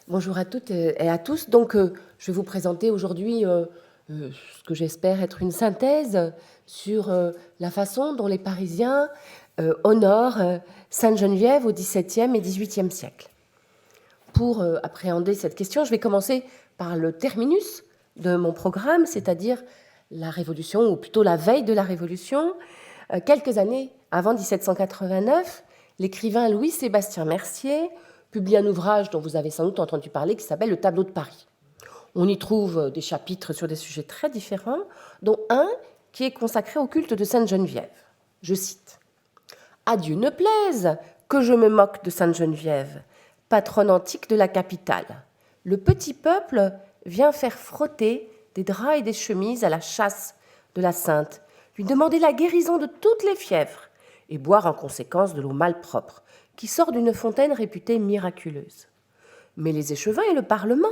Bonjour à toutes et à tous. Donc, je vais vous présenter aujourd'hui ce que j'espère être une synthèse sur la façon dont les Parisiens honorent Sainte-Geneviève au XVIIe et XVIIIe siècle. Pour appréhender cette question, je vais commencer par le terminus de mon programme, c'est-à-dire la Révolution, ou plutôt la veille de la Révolution. Quelques années avant 1789, l'écrivain Louis-Sébastien Mercier publie un ouvrage dont vous avez sans doute entendu parler qui s'appelle Le Tableau de Paris. On y trouve des chapitres sur des sujets très différents, dont un qui est consacré au culte de Sainte-Geneviève. Je cite « À Dieu ne plaise que je me moque de Sainte-Geneviève, patronne antique de la capitale. Le petit peuple vient faire frotter des draps et des chemises à la chasse de la Sainte, lui demander la guérison de toutes les fièvres et boire en conséquence de l'eau malpropre qui sort d'une fontaine réputée miraculeuse. Mais les échevins et le Parlement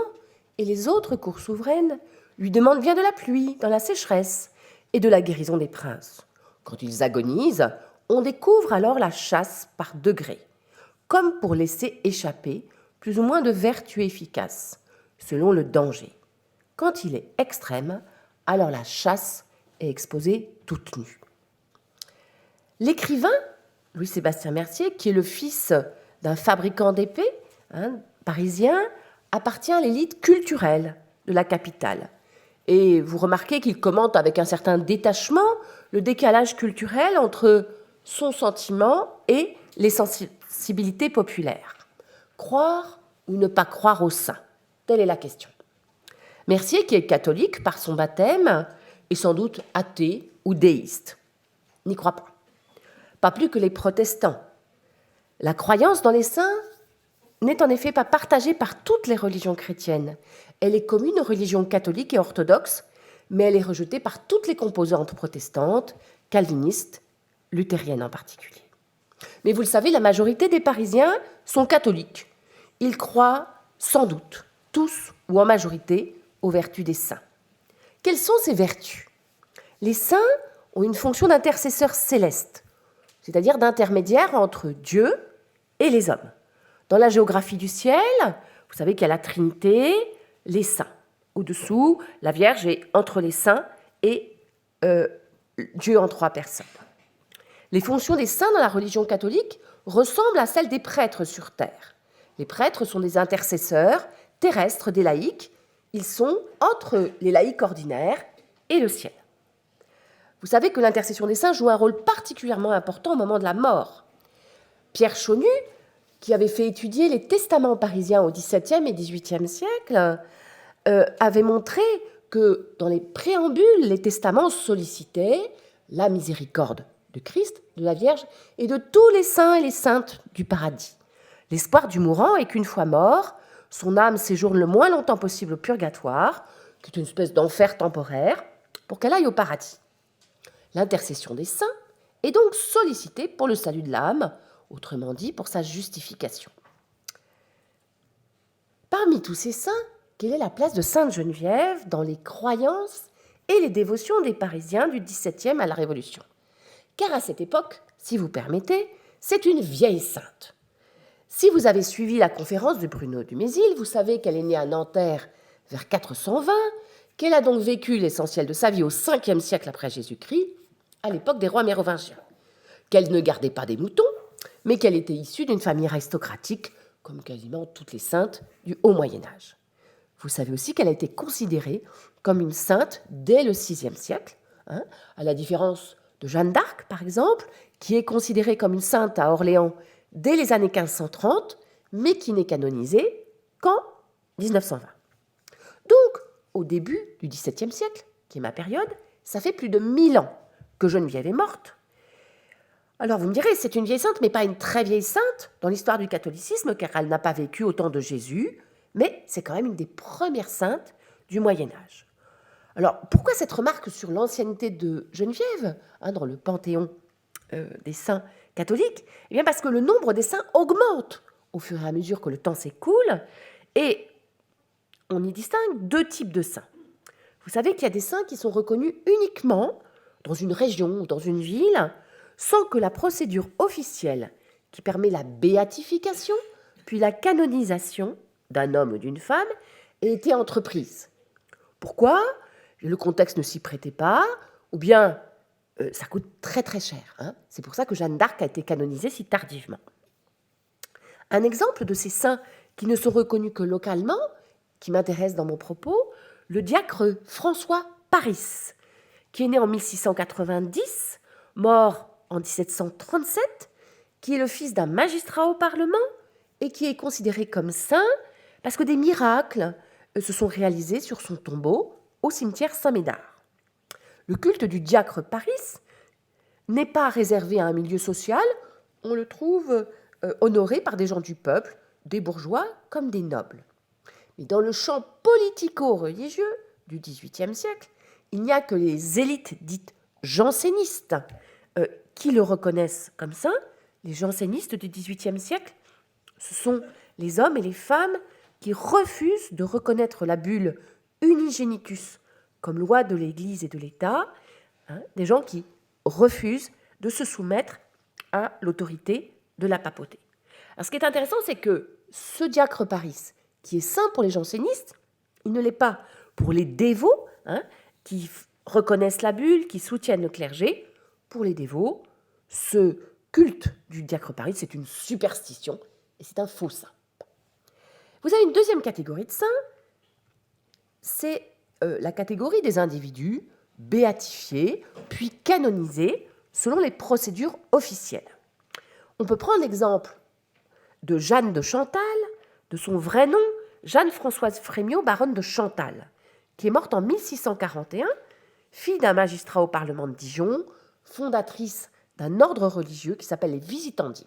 et les autres cours souveraines lui demandent bien de la pluie dans la sécheresse et de la guérison des princes. Quand ils agonisent, on découvre alors la chasse par degrés, comme pour laisser échapper plus ou moins de vertus efficaces, selon le danger. Quand il est extrême, alors la chasse est exposée toute nue. » L'écrivain Louis-Sébastien Mercier, qui est le fils d'un fabricant d'épées parisien, appartient à l'élite culturelle de la capitale. Et vous remarquez qu'il commente avec un certain détachement le décalage culturel entre son sentiment et les sensibilités populaires. Croire ou ne pas croire au saint? Telle est la question. Mercier, qui est catholique par son baptême, est sans doute athée ou déiste. N'y croit pas. Pas plus que les protestants. La croyance dans les saints n'est en effet pas partagée par toutes les religions chrétiennes. Elle est commune aux religions catholiques et orthodoxes, mais elle est rejetée par toutes les composantes protestantes, calvinistes, luthériennes en particulier. Mais vous le savez, la majorité des Parisiens sont catholiques. Ils croient sans doute, tous ou en majorité, aux vertus des saints. Quelles sont ces vertus? Les saints ont une fonction d'intercesseur céleste, c'est-à-dire d'intermédiaire entre Dieu et les hommes. Dans la géographie du ciel, vous savez qu'il y a la Trinité, les saints. Au-dessous, la Vierge est entre les saints et Dieu en trois personnes. Les fonctions des saints dans la religion catholique ressemblent à celles des prêtres sur terre. Les prêtres sont des intercesseurs terrestres des laïcs. Ils sont entre les laïcs ordinaires et le ciel. Vous savez que l'intercession des saints joue un rôle particulièrement important au moment de la mort. Pierre Chaunu, qui avait fait étudier les testaments parisiens au XVIIe et XVIIIe siècle, avait montré que dans les préambules, les testaments sollicitaient la miséricorde de Christ, de la Vierge et de tous les saints et les saintes du paradis. L'espoir du mourant est qu'une fois mort, son âme séjourne le moins longtemps possible au purgatoire, qui est une espèce d'enfer temporaire, pour qu'elle aille au paradis. L'intercession des saints est donc sollicitée pour le salut de l'âme, autrement dit pour sa justification. Parmi tous ces saints, quelle est la place de Sainte-Geneviève dans les croyances et les dévotions des Parisiens du XVIIe à la Révolution? Car à cette époque, si vous permettez, c'est une vieille sainte. Si vous avez suivi la conférence de Bruno Dumézil, vous savez qu'elle est née à Nanterre vers 420, qu'elle a donc vécu l'essentiel de sa vie au 5e siècle après Jésus-Christ, à l'époque des rois mérovingiens, qu'elle ne gardait pas des moutons, mais qu'elle était issue d'une famille aristocratique, comme quasiment toutes les saintes du Haut Moyen-Âge. Vous savez aussi qu'elle a été considérée comme une sainte dès le VIe siècle, à la différence de Jeanne d'Arc, par exemple, qui est considérée comme une sainte à Orléans dès les années 1530, mais qui n'est canonisée qu'en 1920. Donc, au début du XVIIe siècle, qui est ma période, ça fait plus de 1000 ans que Geneviève est morte. Alors vous me direz, c'est une vieille sainte, mais pas une très vieille sainte dans l'histoire du catholicisme, car elle n'a pas vécu au temps de Jésus, mais c'est quand même une des premières saintes du Moyen-Âge. Alors, pourquoi cette remarque sur l'ancienneté de Geneviève dans le panthéon des saints catholiques? Eh bien parce que le nombre des saints augmente au fur et à mesure que le temps s'écoule, et on y distingue deux types de saints. Vous savez qu'il y a des saints qui sont reconnus uniquement dans une région ou dans une ville, sans que la procédure officielle qui permet la béatification puis la canonisation d'un homme ou d'une femme ait été entreprise. Pourquoi ? Le contexte ne s'y prêtait pas, ou bien ça coûte très très cher. C'est pour ça que Jeanne d'Arc a été canonisée si tardivement. Un exemple de ces saints qui ne sont reconnus que localement, qui m'intéresse dans mon propos, le diacre François Paris, qui est né en 1690, mort en 1737, qui est le fils d'un magistrat au Parlement et qui est considéré comme saint parce que des miracles se sont réalisés sur son tombeau au cimetière Saint-Médard. Le culte du diacre Paris n'est pas réservé à un milieu social, on le trouve honoré par des gens du peuple, des bourgeois comme des nobles. Mais dans le champ politico-religieux du XVIIIe siècle, il n'y a que les élites dites jansénistes qui le reconnaissent comme saint. Les jansénistes du XVIIIe siècle, ce sont les hommes et les femmes qui refusent de reconnaître la bulle Unigenitus comme loi de l'Église et de l'État, des gens qui refusent de se soumettre à l'autorité de la papauté. Alors, ce qui est intéressant, c'est que ce diacre Paris, qui est saint pour les jansénistes, il ne l'est pas pour les dévots, qui reconnaissent la bulle, qui soutiennent le clergé. Pour les dévots, ce culte du diacre Paris, c'est une superstition et c'est un faux saint. Vous avez une deuxième catégorie de saints, c'est la catégorie des individus béatifiés puis canonisés selon les procédures officielles. On peut prendre l'exemple de Jeanne de Chantal, de son vrai nom, Jeanne-Françoise Frémiot, baronne de Chantal, qui est morte en 1641, fille d'un magistrat au Parlement de Dijon, fondatrice d'un ordre religieux qui s'appelle les Visitandines.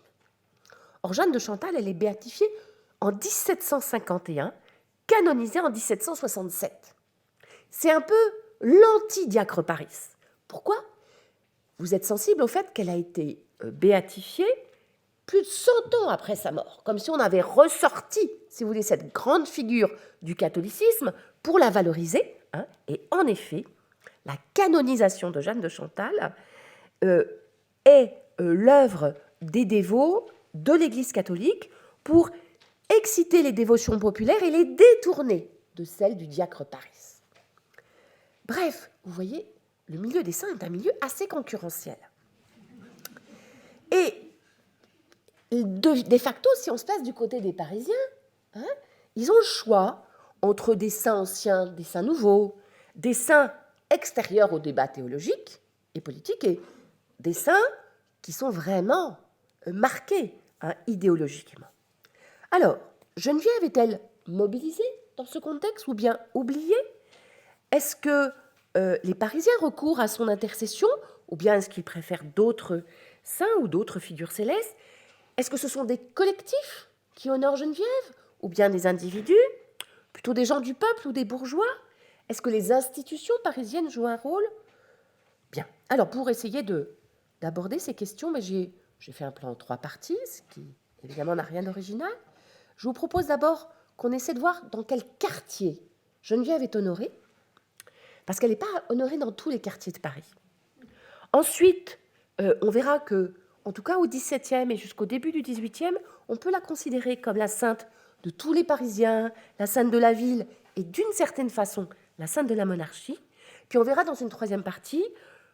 Or, Jeanne de Chantal, elle est béatifiée en 1751, canonisée en 1767. C'est un peu l'anti-diacre Paris. Pourquoi ? Vous êtes sensible au fait qu'elle a été béatifiée plus de 100 ans après sa mort, comme si on avait ressorti, si vous voulez, cette grande figure du catholicisme pour la valoriser. Et en effet, la canonisation de Jeanne de Chantal est l'œuvre des dévots de l'Église catholique pour exciter les dévotions populaires et les détourner de celles du diacre Paris. Bref, vous voyez, le milieu des saints est un milieu assez concurrentiel. Et de facto, si on se place du côté des Parisiens, ils ont le choix entre des saints anciens, des saints nouveaux, des saints extérieurs au débat théologique et politique, et des saints qui sont vraiment marqués idéologiquement. Alors, Geneviève est-elle mobilisée dans ce contexte ou bien oubliée ? Est-ce que les Parisiens recourent à son intercession ou bien est-ce qu'ils préfèrent d'autres saints ou d'autres figures célestes ? Est-ce que ce sont des collectifs qui honorent Geneviève ou bien des individus ? Plutôt des gens du peuple ou des bourgeois ? Est-ce que les institutions parisiennes jouent un rôle ? Bien. Alors, pour essayer d'aborder ces questions, j'ai fait un plan en 3 parties, ce qui, évidemment, n'a rien d'original. Je vous propose d'abord qu'on essaie de voir dans quel quartier Geneviève est honorée, parce qu'elle n'est pas honorée dans tous les quartiers de Paris. Ensuite, on verra que, en tout cas au XVIIe et jusqu'au début du XVIIIe, on peut la considérer comme la sainte de tous les Parisiens, la sainte de la ville et d'une certaine façon la sainte de la monarchie. Puis on verra dans une 3e partie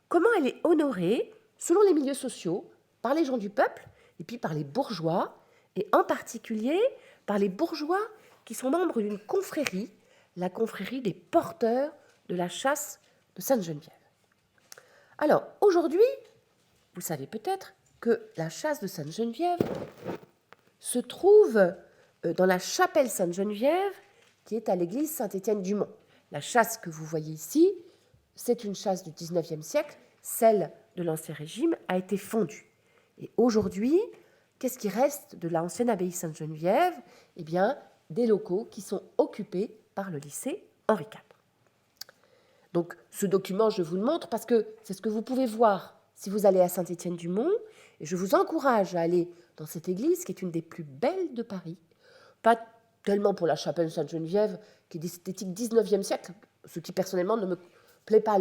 comment elle est honorée selon les milieux sociaux, par les gens du peuple et puis par les bourgeois, et en particulier par les bourgeois qui sont membres d'une confrérie, la confrérie des porteurs de la chasse de Sainte-Geneviève. Alors, aujourd'hui, vous savez peut-être que la chasse de Sainte-Geneviève se trouve dans la chapelle Sainte-Geneviève qui est à l'église Saint-Étienne-du-Mont. La chasse que vous voyez ici, c'est une chasse du XIXe siècle, celle de l'Ancien Régime a été fondue. Et aujourd'hui, qu'est-ce qui reste de l'ancienne abbaye Sainte-Geneviève ? Eh bien, des locaux qui sont occupés par le lycée Henri IV. Donc, ce document, je vous le montre parce que c'est ce que vous pouvez voir si vous allez à Saint-Étienne-du-Mont. Et je vous encourage à aller dans cette église qui est une des plus belles de Paris. Pas tellement pour la chapelle Sainte-Geneviève, qui est d'esthétique 19e siècle, ce qui personnellement ne me plaît pas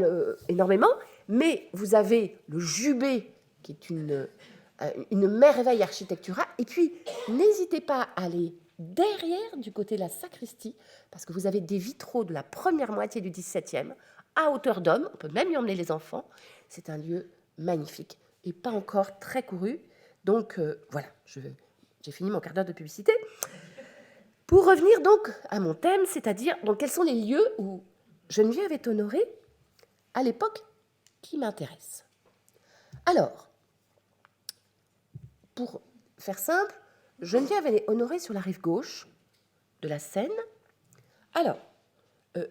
énormément, mais vous avez le jubé, qui est une merveille architecturale. Et puis, n'hésitez pas à aller derrière, du côté de la sacristie, parce que vous avez des vitraux de la première moitié du XVIIe, à hauteur d'homme, on peut même y emmener les enfants. C'est un lieu magnifique et pas encore très couru. Donc voilà, j'ai fini mon quart d'heure de publicité. Pour revenir donc à mon thème, c'est-à-dire donc, quels sont les lieux où Geneviève est honorée à l'époque qui m'intéresse. Alors, pour faire simple, Geneviève elle est honorée sur la rive gauche de la Seine. Alors,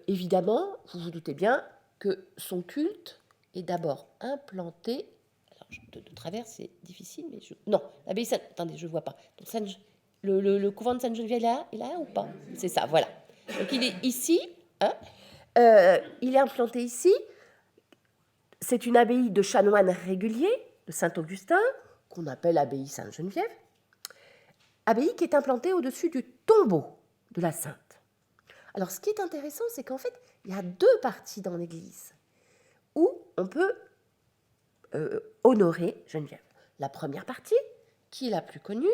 évidemment, vous vous doutez bien que son culte est d'abord implanté. Alors, de travers, c'est difficile, mais non, l'abbaye Sainte. Attendez, je ne vois pas. Donc, le couvent de Sainte-Geneviève est là ou pas? C'est ça, voilà. Donc, il est ici. Hein, il est implanté ici. C'est une abbaye de chanoines réguliers de Saint-Augustin, qu'on appelle abbaye Sainte-Geneviève. Abbaye qui est implantée au-dessus du tombeau de la Sainte. Alors, ce qui est intéressant, c'est qu'en fait, il y a deux parties dans l'église où on peut honorer Geneviève. La première partie, qui est la plus connue,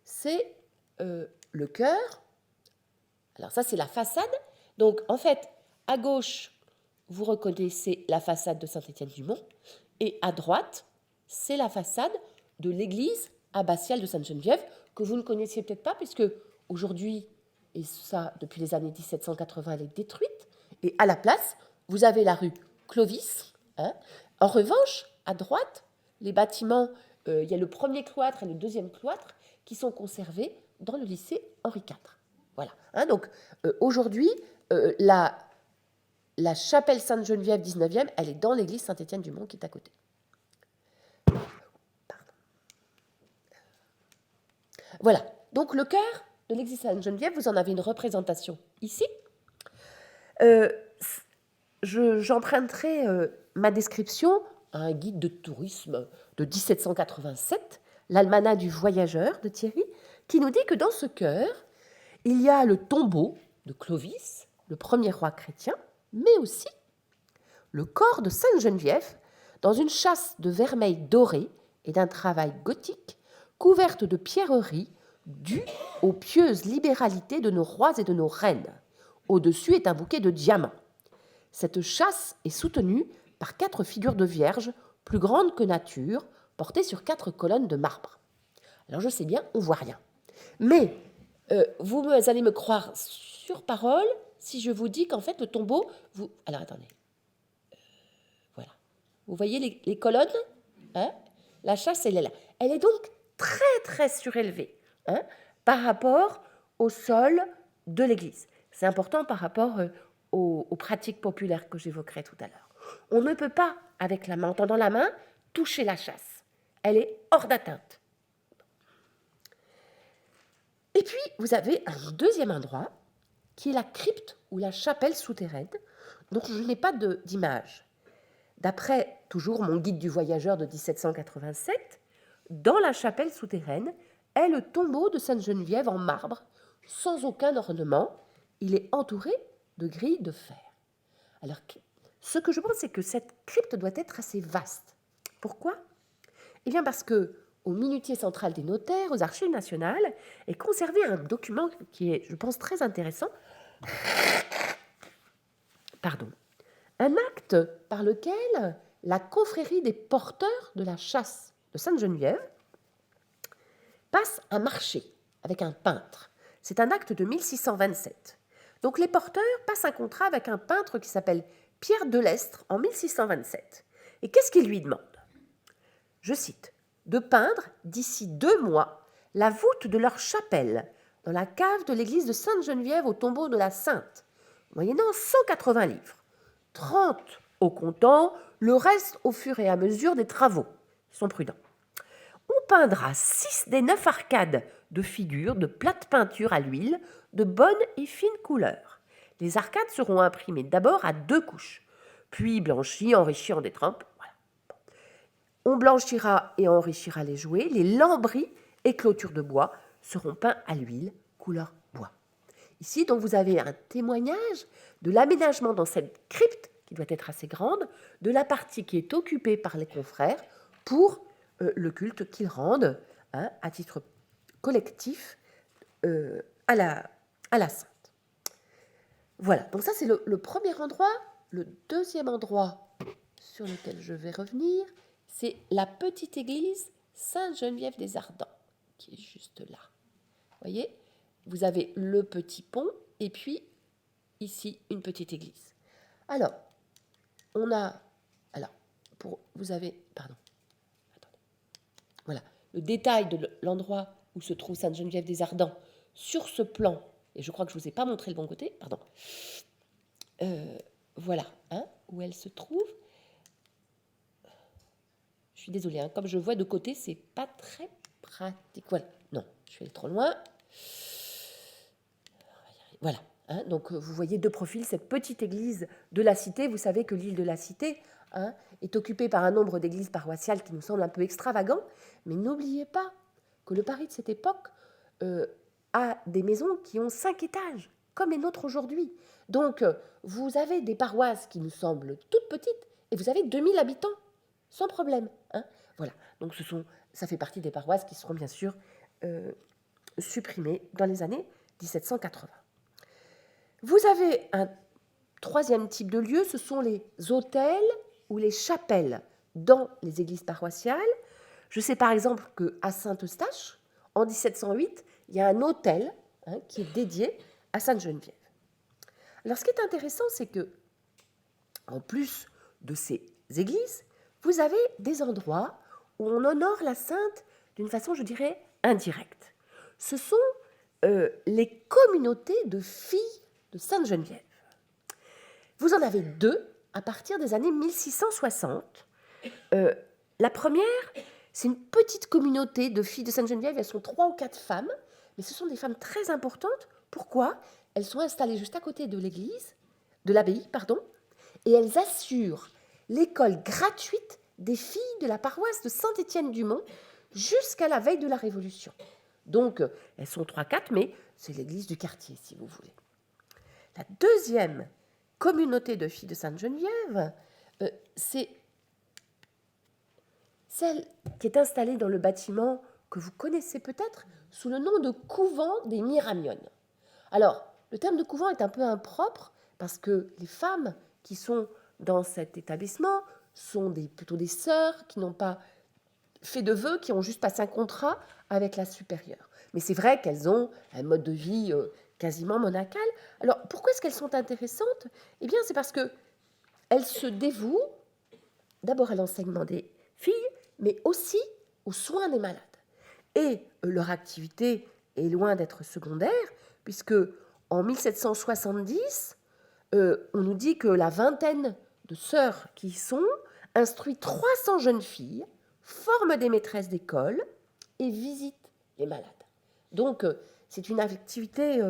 c'est le chœur. Alors ça, c'est la façade. Donc, en fait, à gauche, vous reconnaissez la façade de Saint-Étienne-du-Mont, et à droite, c'est la façade de l'église abbatiale de Sainte-Geneviève, que vous ne connaissiez peut-être pas, puisque aujourd'hui, et ça, depuis les années 1780, elle est détruite, et à la place, vous avez la rue Clovis. Hein. En revanche, à droite, les bâtiments, il y a le premier cloître et le deuxième cloître, qui sont conservés dans le lycée Henri IV. Voilà. Hein, donc, aujourd'hui, la chapelle Sainte-Geneviève 19e, elle est dans l'église Saint-Étienne-du-Mont qui est à côté. Pardon. Voilà. Donc, le chœur de l'église Sainte-Geneviève, vous en avez une représentation ici. J'emprunterai ma description à un guide de tourisme de 1787, l'Almanach du voyageur de Thierry, qui nous dit que dans ce chœur, il y a le tombeau de Clovis, le premier roi chrétien, mais aussi le corps de Sainte-Geneviève dans une châsse de vermeil doré et d'un travail gothique couverte de pierreries dues aux pieuses libéralités de nos rois et de nos reines. Au-dessus est un bouquet de diamants. Cette châsse est soutenue par 4 figures de vierges plus grandes que nature, portées sur 4 colonnes de marbre. Alors je sais bien, on ne voit rien. Mais vous allez me croire sur parole si je vous dis qu'en fait le tombeau... Alors attendez. Voilà. Vous voyez les colonnes, hein? La châsse, elle est là. Elle est donc très très surélevée, hein, par rapport au sol de l'église. C'est important par rapport aux pratiques populaires que j'évoquerai tout à l'heure. On ne peut pas, avec la main, en tendant la main, toucher la châsse. Elle est hors d'atteinte. Et puis, vous avez un deuxième endroit, qui est la crypte ou la chapelle souterraine, dont je n'ai pas d'image. D'après toujours mon guide du voyageur de 1787, dans la chapelle souterraine est le tombeau de Sainte-Geneviève en marbre, sans aucun ornement. Il est entouré de grilles de fer. Alors, ce que je pense, c'est que cette crypte doit être assez vaste. Pourquoi? Eh bien parce que au minutier central des notaires, aux archives nationales, est conservé un document qui est, je pense, très intéressant. Pardon. Un acte par lequel la confrérie des porteurs de la châsse de Sainte-Geneviève passe un marché avec un peintre. C'est un acte de 1627. Donc les porteurs passent un contrat avec un peintre qui s'appelle Pierre Delestre en 1627. Et qu'est-ce qu'il lui demande? Je cite, de peindre d'ici 2 mois la voûte de leur chapelle dans la cave de l'église de Sainte-Geneviève au tombeau de la Sainte, moyennant 180 livres. 30 au comptant, le reste au fur et à mesure des travaux. Ils sont prudents. On peindra 6 des 9 arcades de figures de plate peinture à l'huile de bonne et fine couleur. Les arcades seront imprimées d'abord à 2 couches, puis blanchies, enrichies en détrempes. Voilà. On blanchira et enrichira les jouets. Les lambris et clôtures de bois seront peints à l'huile, couleur bois. Ici, donc, vous avez un témoignage de l'aménagement dans cette crypte, qui doit être assez grande, de la partie qui est occupée par les confrères pour le culte qu'ils rendent, hein, à titre collectif à à la Sainte. Voilà, donc ça c'est le premier endroit. Le deuxième endroit sur lequel je vais revenir, c'est la petite église Sainte-Geneviève des Ardents, qui est juste là. Vous voyez, vous avez le petit pont et puis ici une petite église. Alors, voilà, le détail de l'endroit où se trouve Sainte-Geneviève des Ardents sur ce plan, et je crois que je ne vous ai pas montré le bon côté, pardon. Voilà, où elle se trouve. Je suis désolée, comme je vois de côté, c'est pas très pratique. Voilà, non, je suis allée trop loin. Voilà, donc vous voyez de profil cette petite église de la Cité. Vous savez que l'île de la Cité est occupée par un nombre d'églises paroissiales qui nous semble un peu extravagant, mais n'oubliez pas que le Paris de cette époque a des maisons qui ont 5 étages, comme les nôtres aujourd'hui. Donc, vous avez des paroisses qui nous semblent toutes petites, et vous avez 2000 habitants, sans problème. Voilà, donc ça fait partie des paroisses qui seront bien sûr supprimées dans les années 1780. Vous avez un troisième type de lieu, ce sont les hôtels ou les chapelles dans les églises paroissiales. Je sais par exemple qu'à Saint-Eustache, en 1708, il y a un hôtel qui est dédié à Sainte-Geneviève. Alors ce qui est intéressant, c'est que, en plus de ces églises, vous avez des endroits où on honore la sainte d'une façon, je dirais, indirecte. Ce sont les communautés de filles de Sainte-Geneviève. Vous en avez deux à partir des années 1660. La première, c'est une petite communauté de filles de Sainte-Geneviève. Elles sont 3 ou 4 femmes, mais ce sont des femmes très importantes. Pourquoi ? Elles sont installées juste à côté de l'église, de l'abbaye, et elles assurent l'école gratuite des filles de la paroisse de Saint-Étienne-du-Mont jusqu'à la veille de la Révolution. Donc, elles sont 3-4, mais c'est l'église du quartier, si vous voulez. La deuxième communauté de filles de Sainte-Geneviève, c'est celle qui est installée dans le bâtiment que vous connaissez peut-être sous le nom de couvent des Miramionnes. Alors, le terme de couvent est un peu impropre parce que les femmes qui sont dans cet établissement sont plutôt des sœurs qui n'ont pas fait de vœux, qui ont juste passé un contrat avec la supérieure. Mais c'est vrai qu'elles ont un mode de vie quasiment monacal. Alors, pourquoi est-ce qu'elles sont intéressantes ? Eh bien, c'est parce qu'elles se dévouent d'abord à l'enseignement des filles, mais aussi aux soins des malades. Et leur activité est loin d'être secondaire, puisque en 1770, on nous dit que la vingtaine de sœurs qui y sont instruisent 300 jeunes filles, forment des maîtresses d'école et visitent les malades. Donc, c'est une activité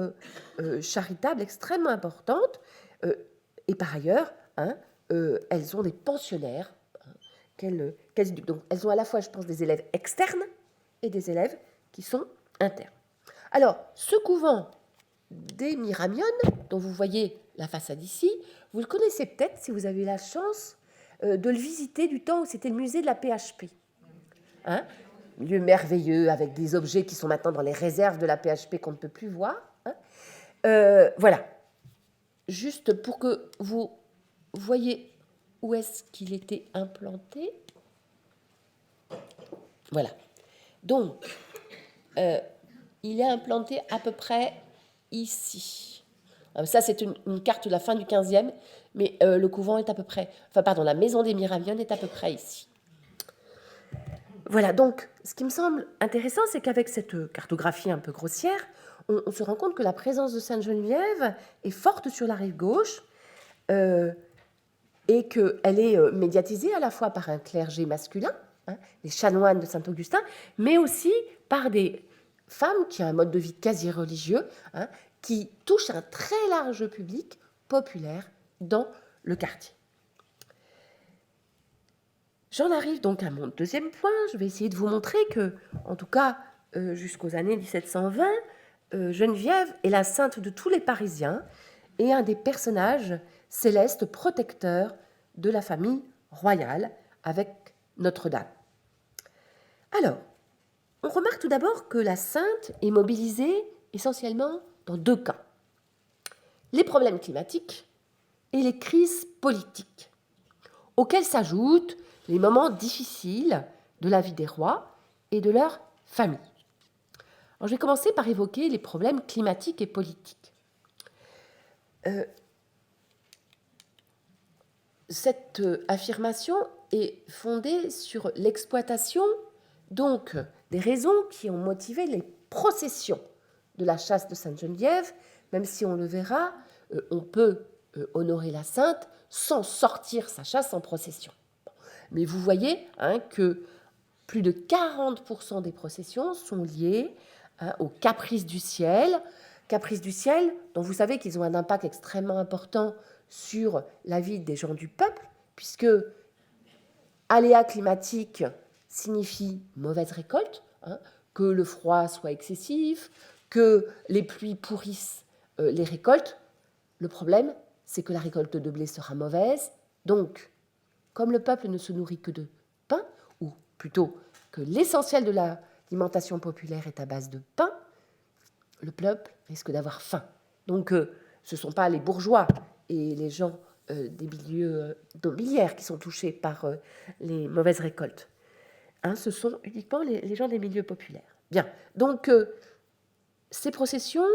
charitable extrêmement importante. Et par ailleurs, elles ont des pensionnaires qu'elles éduquent. Donc, elles ont à la fois, je pense, des élèves externes et des élèves qui sont internes. Alors, ce couvent des Miramionnes, dont vous voyez la façade ici, vous le connaissez peut-être si vous avez eu la chance de le visiter du temps où c'était le musée de la PHP. Lieu merveilleux avec des objets qui sont maintenant dans les réserves de la PHP qu'on ne peut plus voir. Voilà. Juste pour que vous voyez où est-ce qu'il était implanté. Voilà. Donc, il est implanté à peu près ici. Ça, c'est une carte de la fin du 15e, mais le couvent est à peu près... la maison des Miramionnes est à peu près ici. Voilà, donc, ce qui me semble intéressant, c'est qu'avec cette cartographie un peu grossière, on se rend compte que la présence de Sainte-Geneviève est forte sur la rive gauche et qu'elle est médiatisée à la fois par un clergé masculin, les chanoines de Saint-Augustin, mais aussi par des femmes qui ont un mode de vie quasi religieux, qui touchent un très large public populaire dans le quartier. J'en arrive donc à mon deuxième point. Je vais essayer de vous montrer que, en tout cas, jusqu'aux années 1720, Geneviève est la sainte de tous les Parisiens et un des personnages célestes protecteurs de la famille royale avec Notre-Dame. Alors, on remarque tout d'abord que la sainte est mobilisée essentiellement dans deux cas, les problèmes climatiques et les crises politiques, auxquels s'ajoutent les moments difficiles de la vie des rois et de leur famille. Alors, je vais commencer par évoquer les problèmes climatiques et politiques. Cette affirmation est fondée sur l'exploitation donc des raisons qui ont motivé les processions de la chasse de Sainte-Geneviève, même si on le verra, on peut honorer la sainte sans sortir sa chasse en procession. Mais vous voyez que plus de 40% des processions sont liées aux caprices du ciel dont vous savez qu'ils ont un impact extrêmement important sur la vie des gens du peuple, puisque aléas climatiques signifie mauvaise récolte, que le froid soit excessif, que les pluies pourrissent les récoltes. Le problème, c'est que la récolte de blé sera mauvaise. Donc, comme le peuple ne se nourrit que de pain, ou plutôt que l'essentiel de l'alimentation populaire est à base de pain, le peuple risque d'avoir faim. Donc, ce ne sont pas les bourgeois et les gens des milieux nobiliaires qui sont touchés par les mauvaises récoltes. Ce sont uniquement les gens des milieux populaires. Bien, donc ces processions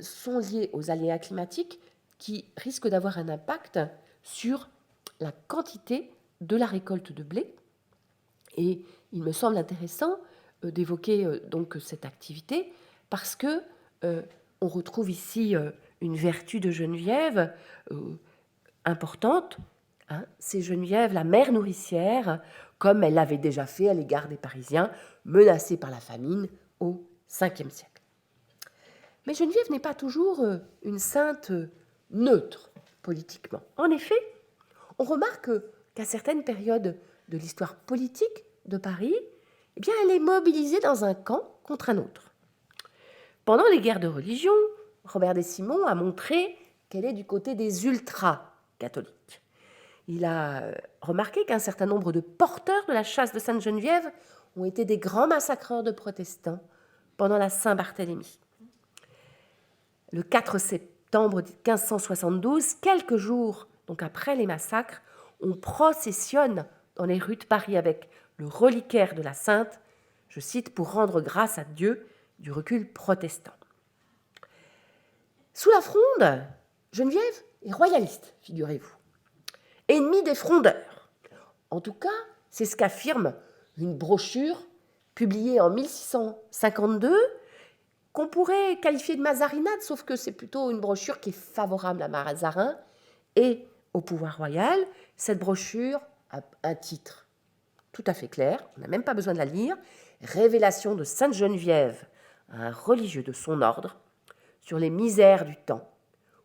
sont liées aux aléas climatiques qui risquent d'avoir un impact sur la quantité de la récolte de blé. Et il me semble intéressant d'évoquer donc cette activité parce que on retrouve ici une vertu de Geneviève importante. C'est Geneviève, la mère nourricière, comme elle l'avait déjà fait à l'égard des Parisiens, menacés par la famine au Ve siècle. Mais Geneviève n'est pas toujours une sainte neutre politiquement. En effet, on remarque qu'à certaines périodes de l'histoire politique de Paris, eh bien, elle est mobilisée dans un camp contre un autre. Pendant les guerres de religion, Robert des Simons a montré qu'elle est du côté des ultra-catholiques. Il a remarqué qu'un certain nombre de porteurs de la chasse de Sainte-Geneviève ont été des grands massacreurs de protestants pendant la Saint-Barthélemy. Le 4 septembre 1572, quelques jours donc après les massacres, on processionne dans les rues de Paris avec le reliquaire de la Sainte, je cite, pour rendre grâce à Dieu du recul protestant. Sous la Fronde, Geneviève est royaliste, figurez-vous, ennemie des frondeurs. En tout cas, c'est ce qu'affirme une brochure publiée en 1652, qu'on pourrait qualifier de mazarinade, sauf que c'est plutôt une brochure qui est favorable à Mazarin et au pouvoir royal. Cette brochure a un titre tout à fait clair, on n'a même pas besoin de la lire, « Révélation de Sainte-Geneviève à un religieux de son ordre sur les misères du temps »,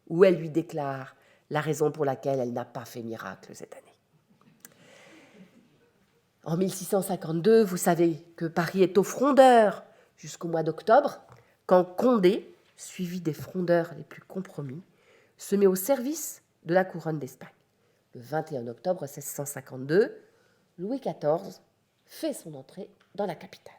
où elle lui déclare la raison pour laquelle elle n'a pas fait miracle cette année. En 1652, vous savez que Paris est aux frondeurs jusqu'au mois d'octobre, quand Condé, suivi des frondeurs les plus compromis, se met au service de la couronne d'Espagne. Le 21 octobre 1652, Louis XIV fait son entrée dans la capitale.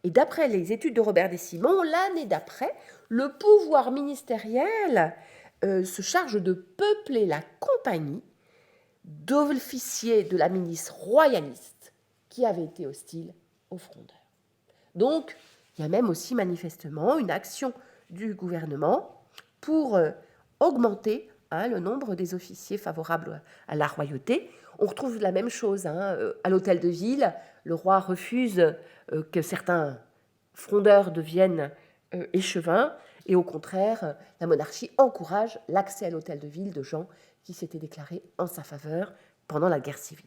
Et d'après les études de Robert des Simons, l'année d'après, le pouvoir ministériel se charge de peupler la compagnie d'officiers de la milice royaliste qui avait été hostile aux frondeurs. Donc, il y a même aussi manifestement une action du gouvernement pour augmenter le nombre des officiers favorables à la royauté. On retrouve la même chose à l'hôtel de ville. Le roi refuse que certains frondeurs deviennent échevins et au contraire, la monarchie encourage l'accès à l'hôtel de ville de gens qui s'étaient déclarés en sa faveur pendant la guerre civile.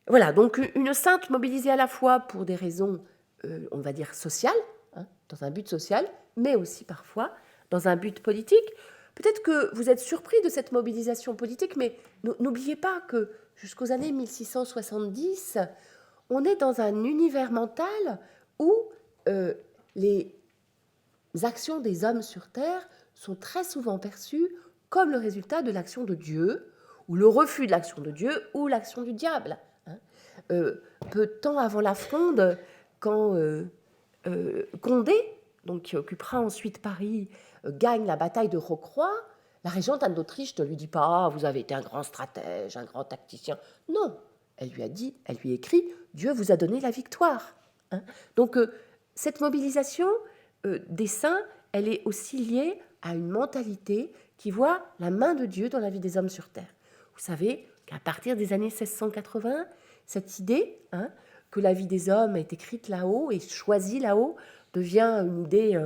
Voilà, donc une sainte mobilisée à la fois pour des raisons, on va dire, sociales, dans un but social, mais aussi parfois dans un but politique. Peut-être que vous êtes surpris de cette mobilisation politique, mais n'oubliez pas que jusqu'aux années 1670, on est dans un univers mental où les actions des hommes sur Terre sont très souvent perçues comme le résultat de l'action de Dieu, ou le refus de l'action de Dieu, ou l'action du diable. Peu de temps avant la Fronde, quand Condé, donc qui occupera ensuite Paris, gagne la bataille de Rocroi, la régente Anne d'Autriche ne lui dit pas « vous avez été un grand stratège, un grand tacticien ». Non, elle lui écrit « Dieu vous a donné la victoire ». Donc cette mobilisation des saints, elle est aussi liée à une mentalité qui voit la main de Dieu dans la vie des hommes sur terre. Vous savez qu'à partir des années 1680, cette idée que la vie des hommes est écrite là-haut et choisie là-haut devient une idée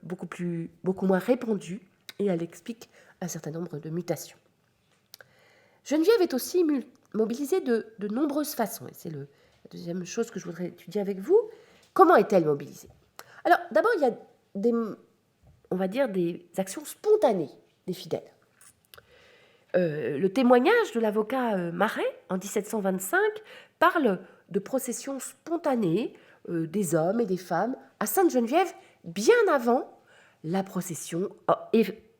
beaucoup moins répandue, et elle explique un certain nombre de mutations. Geneviève est aussi mobilisée de nombreuses façons, et c'est la deuxième chose que je voudrais étudier avec vous. Comment est-elle mobilisée? Alors, d'abord, il y a des actions spontanées des fidèles. Le témoignage de l'avocat Maret, en 1725, parle de processions spontanées des hommes et des femmes à Sainte-Geneviève, bien avant la procession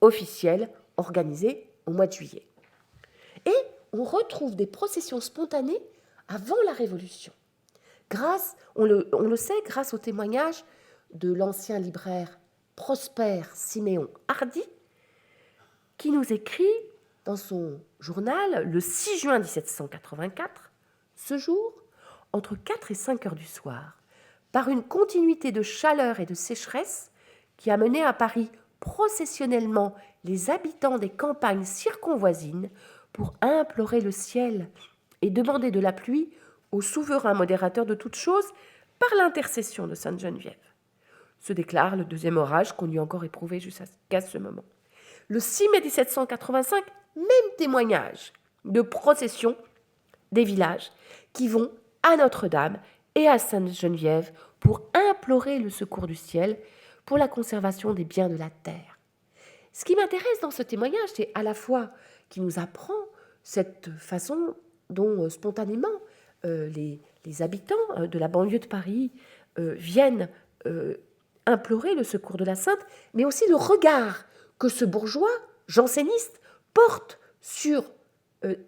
officielle organisée au mois de juillet. Et on retrouve des processions spontanées avant la Révolution. On le sait, grâce au témoignage de l'ancien libraire Prosper Siméon Hardy, qui nous écrit dans son journal le 6 juin 1784, ce jour, entre 4 et 5 heures du soir, par une continuité de chaleur et de sécheresse qui a mené à Paris processionnellement les habitants des campagnes circonvoisines pour implorer le ciel et demander de la pluie au souverain modérateur de toutes choses par l'intercession de Sainte Geneviève. Se déclare le deuxième orage qu'on eut encore éprouvé jusqu'à ce moment. Le 6 mai 1785, même témoignage de procession des villages qui vont à Notre-Dame et à Sainte-Geneviève pour implorer le secours du ciel pour la conservation des biens de la terre. Ce qui m'intéresse dans ce témoignage, c'est à la fois qu'il nous apprend cette façon dont spontanément les habitants de la banlieue de Paris viennent implorer le secours de la Sainte, mais aussi le regard que ce bourgeois janséniste porte sur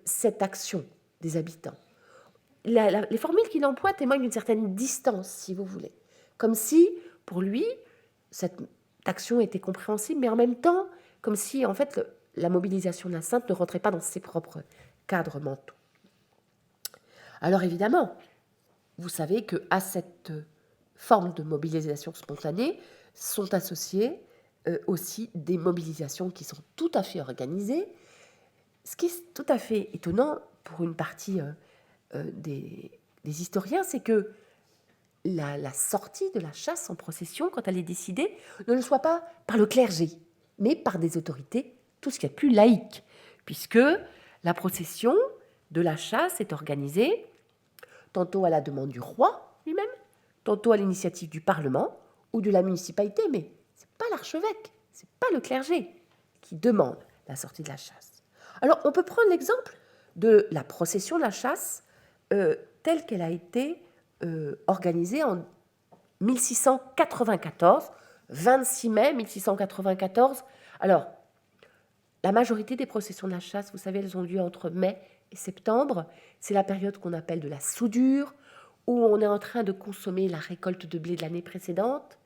cette action des habitants. Les formules qu'il emploie témoignent d'une certaine distance, si vous voulez. Comme si, pour lui, cette action était compréhensible, mais en même temps, comme si, en fait, la mobilisation de la Sainte ne rentrait pas dans ses propres cadres mentaux. Alors évidemment, vous savez qu'à cette forme de mobilisation spontanée sont associées aussi des mobilisations qui sont tout à fait organisées. Ce qui est tout à fait étonnant pour une partie des historiens, c'est que la sortie de la chasse en procession, quand elle est décidée, ne le soit pas par le clergé, mais par des autorités tout ce qu'il y a de plus laïque, puisque la procession de la chasse est organisée tantôt à la demande du roi lui-même, tantôt à l'initiative du Parlement ou de la municipalité, mais ce n'est pas l'archevêque, ce n'est pas le clergé qui demande la sortie de la chasse. Alors, on peut prendre l'exemple de la procession de la chasse telle qu'elle a été organisée en 1694, 26 mai 1694. Alors, la majorité des processions de la chasse, vous savez, elles ont lieu entre mai et septembre. C'est la période qu'on appelle de la soudure, où on est en train de consommer la récolte de blé de l'année précédente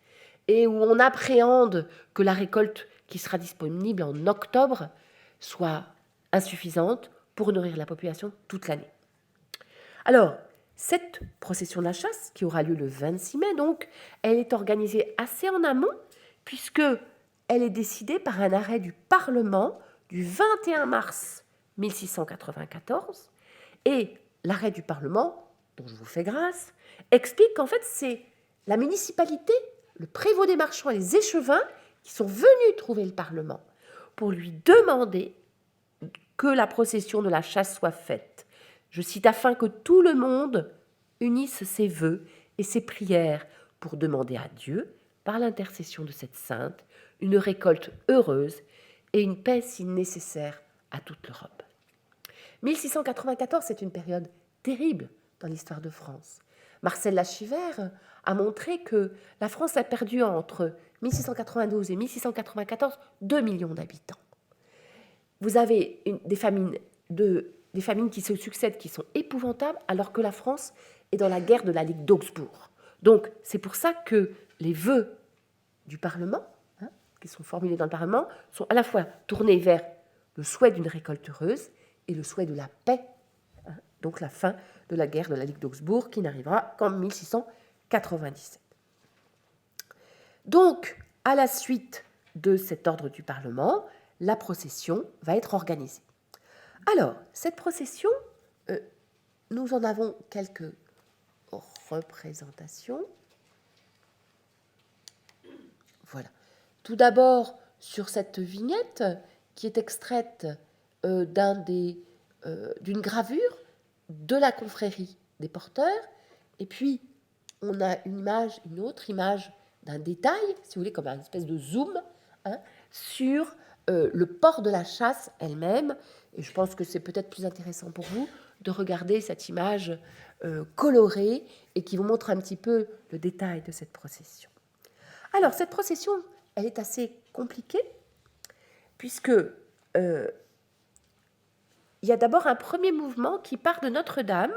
et où on appréhende que la récolte qui sera disponible en octobre soit insuffisante pour nourrir la population toute l'année. Alors, cette procession de la chasse, qui aura lieu le 26 mai, donc, elle est organisée assez en amont, puisque elle est décidée par un arrêt du Parlement du 21 mars 1694, et l'arrêt du Parlement, dont je vous fais grâce, explique qu'en fait, c'est la municipalité, le prévôt des marchands et les échevins qui sont venus trouver le Parlement pour lui demander que la procession de la chasse soit faite. Je cite, afin que tout le monde unisse ses vœux et ses prières pour demander à Dieu, par l'intercession de cette sainte, une récolte heureuse et une paix si nécessaire à toute l'Europe. 1694, c'est une période terrible dans l'histoire de France. Marcel Lachivert a montré que la France a perdu entre 1692 et 1694 2 millions d'habitants. Vous avez des famines qui se succèdent, qui sont épouvantables, alors que la France est dans la guerre de la Ligue d'Augsbourg. Donc, c'est pour ça que les vœux du Parlement, qui sont formulés dans le Parlement, sont à la fois tournés vers le souhait d'une récolte heureuse et le souhait de la paix, donc la fin de la guerre de la Ligue d'Augsbourg, qui n'arrivera qu'en 1697. Donc, à la suite de cet ordre du Parlement, la procession va être organisée. Alors, cette procession, nous en avons quelques représentations. Voilà. Tout d'abord, sur cette vignette, qui est extraite d'une gravure de la confrérie des porteurs, et puis on a une autre image d'un détail, si vous voulez, comme une espèce de zoom, sur le port de la chasse elle-même, et je pense que c'est peut-être plus intéressant pour vous de regarder cette image colorée et qui vous montre un petit peu le détail de cette procession. Alors, cette procession, elle est assez compliquée, puisque il y a d'abord un premier mouvement qui part de Notre-Dame,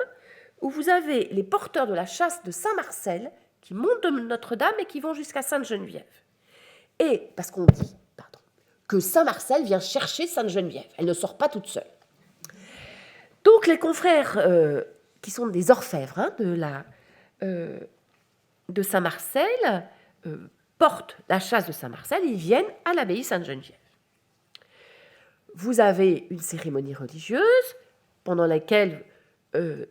où vous avez les porteurs de la chasse de Saint-Marcel qui montent de Notre-Dame et qui vont jusqu'à Sainte-Geneviève. Et, parce qu'on dit, que Saint-Marcel vient chercher Sainte-Geneviève, elle ne sort pas toute seule. Donc, les confrères qui sont des orfèvres de Saint-Marcel portent la chasse de Saint-Marcel, ils viennent à l'abbaye Sainte-Geneviève. Vous avez une cérémonie religieuse pendant laquelle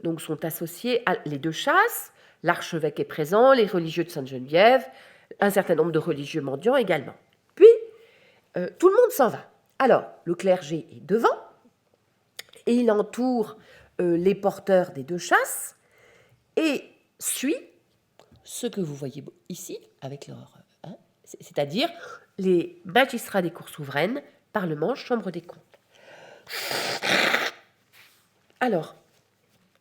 donc sont associés les deux chasses, l'archevêque est présent, les religieux de Sainte-Geneviève, un certain nombre de religieux mendiants également. Puis, tout le monde s'en va. Alors, le clergé est devant, et il entoure les porteurs des deux chasses, et suit ce que vous voyez ici, avec leur, c'est-à-dire les magistrats des cours souveraines, Parlement, Chambre des comptes. Alors,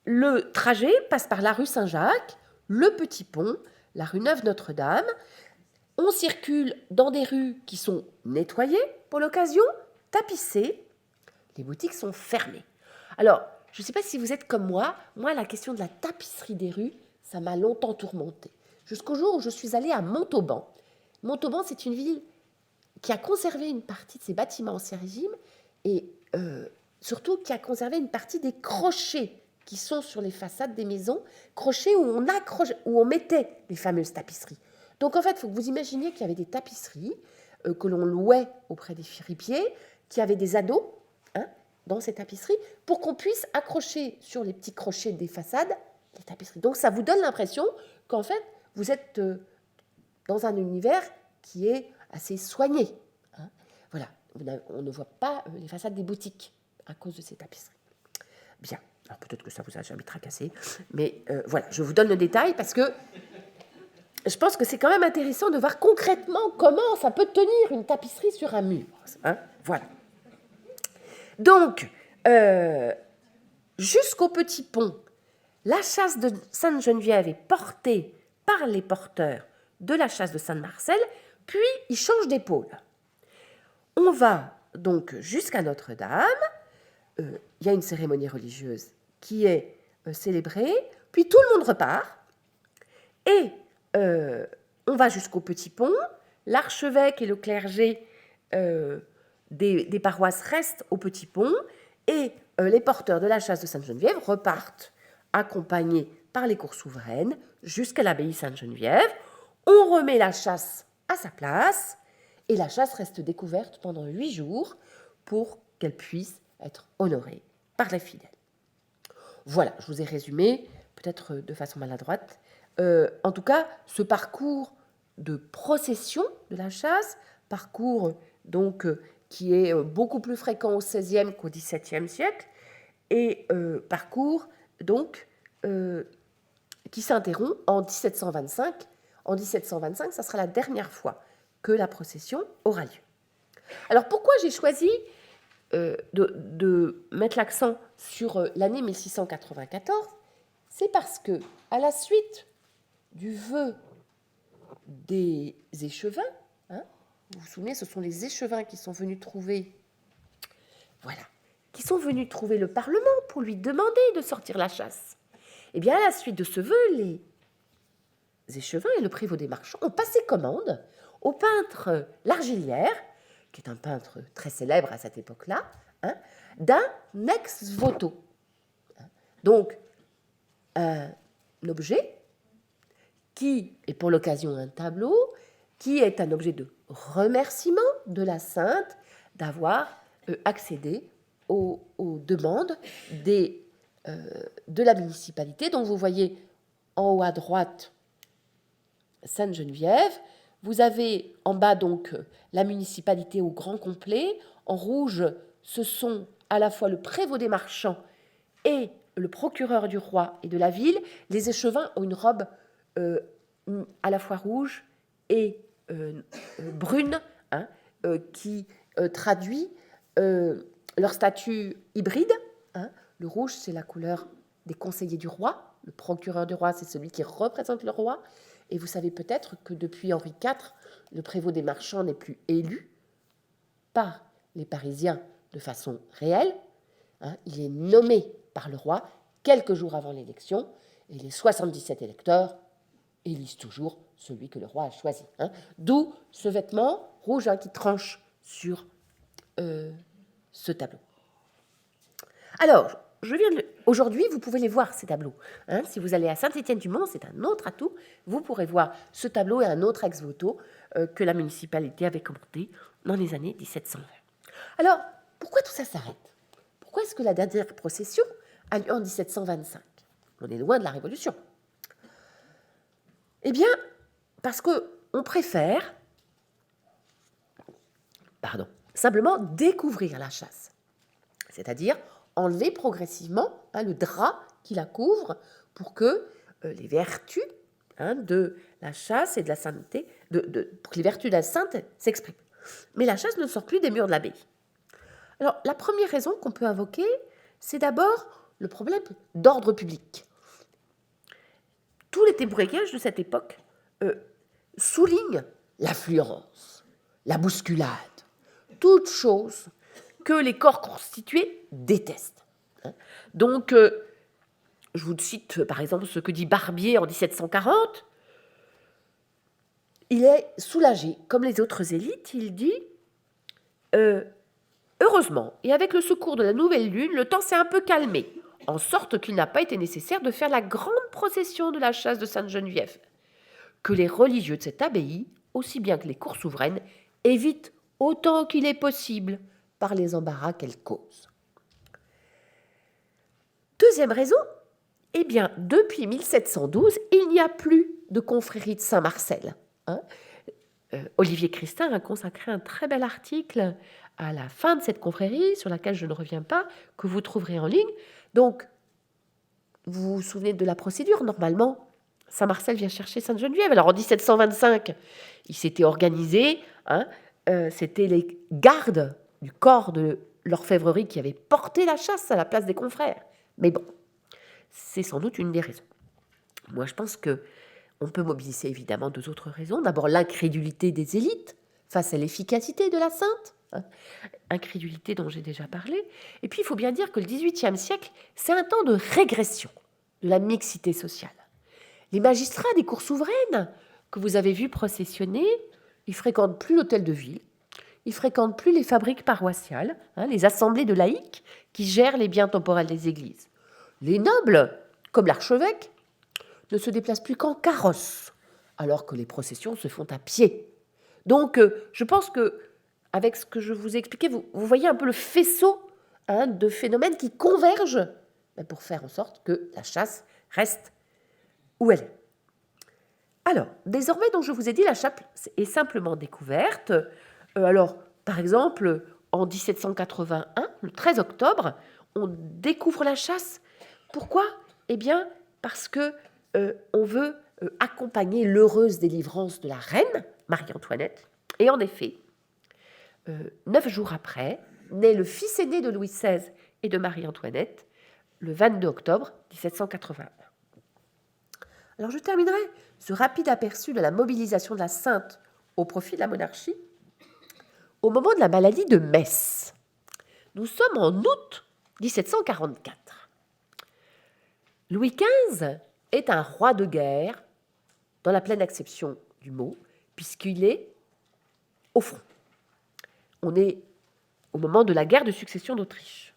le trajet passe par la rue Saint-Jacques, le Petit Pont, la rue Neuve-Notre-Dame. On circule dans des rues qui sont nettoyées pour l'occasion, tapissées. Les boutiques sont fermées. Alors, je ne sais pas si vous êtes comme moi, la question de la tapisserie des rues, ça m'a longtemps tourmentée. Jusqu'au jour où je suis allée à Montauban. Montauban, c'est une ville qui a conservé une partie de ses bâtiments Ancien Régime et surtout qui a conservé une partie des crochets qui sont sur les façades des maisons, crochets où on mettait les fameuses tapisseries. Donc en fait, il faut que vous imaginiez qu'il y avait des tapisseries que l'on louait auprès des fripiers, qui avaient des ados dans ces tapisseries, pour qu'on puisse accrocher sur les petits crochets des façades les tapisseries. Donc ça vous donne l'impression qu'en fait, vous êtes dans un univers qui est assez soigné. Voilà, on ne voit pas les façades des boutiques à cause de ces tapisseries. Bien, alors peut-être que ça vous a jamais tracassé, mais voilà, je vous donne le détail parce que je pense que c'est quand même intéressant de voir concrètement comment ça peut tenir une tapisserie sur un mur. Voilà. Donc, jusqu'au Petit Pont, la chasse de Sainte-Geneviève est portée par les porteurs de la chasse de Saint-Marcel, puis ils changent d'épaule. On va donc jusqu'à Notre-Dame, il y a une cérémonie religieuse qui est célébrée, puis tout le monde repart, et on va jusqu'au Petit Pont, l'archevêque et le clergé des paroisses restent au Petit Pont, et les porteurs de la chasse de Sainte-Geneviève repartent accompagnés par les cours souveraines jusqu'à l'abbaye Sainte-Geneviève. On remet la chasse à sa place, et la chasse reste découverte pendant 8 jours pour qu'elle puisse être honorée par les fidèles. Voilà, je vous ai résumé, peut-être de façon maladroite, en tout cas, ce parcours de procession de la chasse, parcours donc qui est beaucoup plus fréquent au XVIe qu'au XVIIe siècle, et parcours donc qui s'interrompt en 1725. En 1725, ça sera la dernière fois que la procession aura lieu. Alors pourquoi j'ai choisi de mettre l'accent sur l'année 1694 ? C'est parce que, à la suite du vœu des échevins, vous vous souvenez, ce sont les échevins qui sont venus trouver, qui sont venus trouver le Parlement pour lui demander de sortir la chasse. Eh bien, à la suite de ce vœu, les échevins et le prévôt des marchands ont passé commande au peintre L'Argillière, qui est un peintre très célèbre à cette époque-là, hein, d'un ex-voto. Donc, un objet qui est pour l'occasion un tableau, qui est un objet de remerciement de la sainte d'avoir accédé aux demandes de la municipalité. Donc vous voyez en haut à droite Sainte-Geneviève, vous avez en bas donc la municipalité au grand complet, en rouge ce sont à la fois le prévôt des marchands et le procureur du roi et de la ville. Les échevins ont une robe à la fois rouge et brune, hein, qui traduit leur statut hybride. Hein. Le rouge, c'est la couleur des conseillers du roi. Le procureur du roi, c'est celui qui représente le roi. Et vous savez peut-être que depuis Henri IV, le prévôt des marchands n'est plus élu par les Parisiens de façon réelle. Hein. Il est nommé par le roi quelques jours avant l'élection. Et les 77 électeurs élisent toujours celui que le roi a choisi. Hein. D'où ce vêtement rouge qui tranche sur ce tableau. Alors, aujourd'hui, vous pouvez les voir, ces tableaux. Hein. Si vous allez à Saint-Étienne-du-Mont, c'est un autre atout. Vous pourrez voir ce tableau et un autre ex-voto que la municipalité avait commandé dans les années 1720. Alors, pourquoi tout ça s'arrête? Pourquoi est-ce que la dernière procession a lieu en 1725? On est loin de la Révolution. Eh bien, parce qu'on préfère, simplement découvrir la chasse. C'est-à-dire enlever progressivement le drap qui la couvre pour que les vertus de la chasse et de la sainteté, pour que les vertus de la sainte s'expriment. Mais la chasse ne sort plus des murs de l'abbaye. Alors, la première raison qu'on peut invoquer, c'est d'abord le problème d'ordre public. Tous les témoignages de cette époque soulignent l'affluence, la bousculade, toutes choses que les corps constitués détestent. Donc, je vous cite par exemple ce que dit Barbier en 1740. Il est soulagé, comme les autres élites, il dit heureusement, et avec le secours de la nouvelle lune, le temps s'est un peu calmé, en sorte qu'il n'a pas été nécessaire de faire la grande procession de la chasse de Sainte-Geneviève, que les religieux de cette abbaye, aussi bien que les cours souveraines, évitent autant qu'il est possible par les embarras qu'elle cause. Deuxième raison, eh bien, depuis 1712, il n'y a plus de confrérie de Saint-Marcel. Olivier Christin a consacré un très bel article à la fin de cette confrérie, sur laquelle je ne reviens pas, que vous trouverez en ligne. Donc, vous vous souvenez de la procédure. Normalement, Saint-Marcel vient chercher Sainte-Geneviève. Alors, en 1725, il s'était organisé. C'était les gardes du corps de l'orfèvrerie qui avaient porté la chasse à la place des confrères. Mais bon, c'est sans doute une des raisons. Moi, je pense qu'on peut mobiliser évidemment deux autres raisons. D'abord, l'incrédulité des élites face à l'efficacité de la sainte. Incrédulité dont j'ai déjà parlé. Et puis, il faut bien dire que le XVIIIe siècle, c'est un temps de régression de la mixité sociale. Les magistrats des cours souveraines que vous avez vus processionner, ils fréquentent plus l'hôtel de ville, ils fréquentent plus les fabriques paroissiales, les assemblées de laïcs qui gèrent les biens temporels des églises. Les nobles, comme l'archevêque, ne se déplacent plus qu'en carrosse, alors que les processions se font à pied. Donc, je pense que avec ce que je vous ai expliqué, vous voyez un peu le faisceau de phénomènes qui convergent pour faire en sorte que la chasse reste où elle est. Alors, désormais, donc, je vous ai dit, la chasse est simplement découverte. Alors, par exemple, en 1781, le 13 octobre, on découvre la chasse. Pourquoi ? Eh bien, parce que on veut accompagner l'heureuse délivrance de la reine, Marie-Antoinette. Et en effet, 9 jours après, naît le fils aîné de Louis XVI et de Marie-Antoinette, le 22 octobre 1781. Alors je terminerai ce rapide aperçu de la mobilisation de la Sainte au profit de la monarchie au moment de la maladie de Metz. Nous sommes en août 1744. Louis XV est un roi de guerre dans la pleine acception du mot, puisqu'il est au front. On est au moment de la guerre de succession d'Autriche.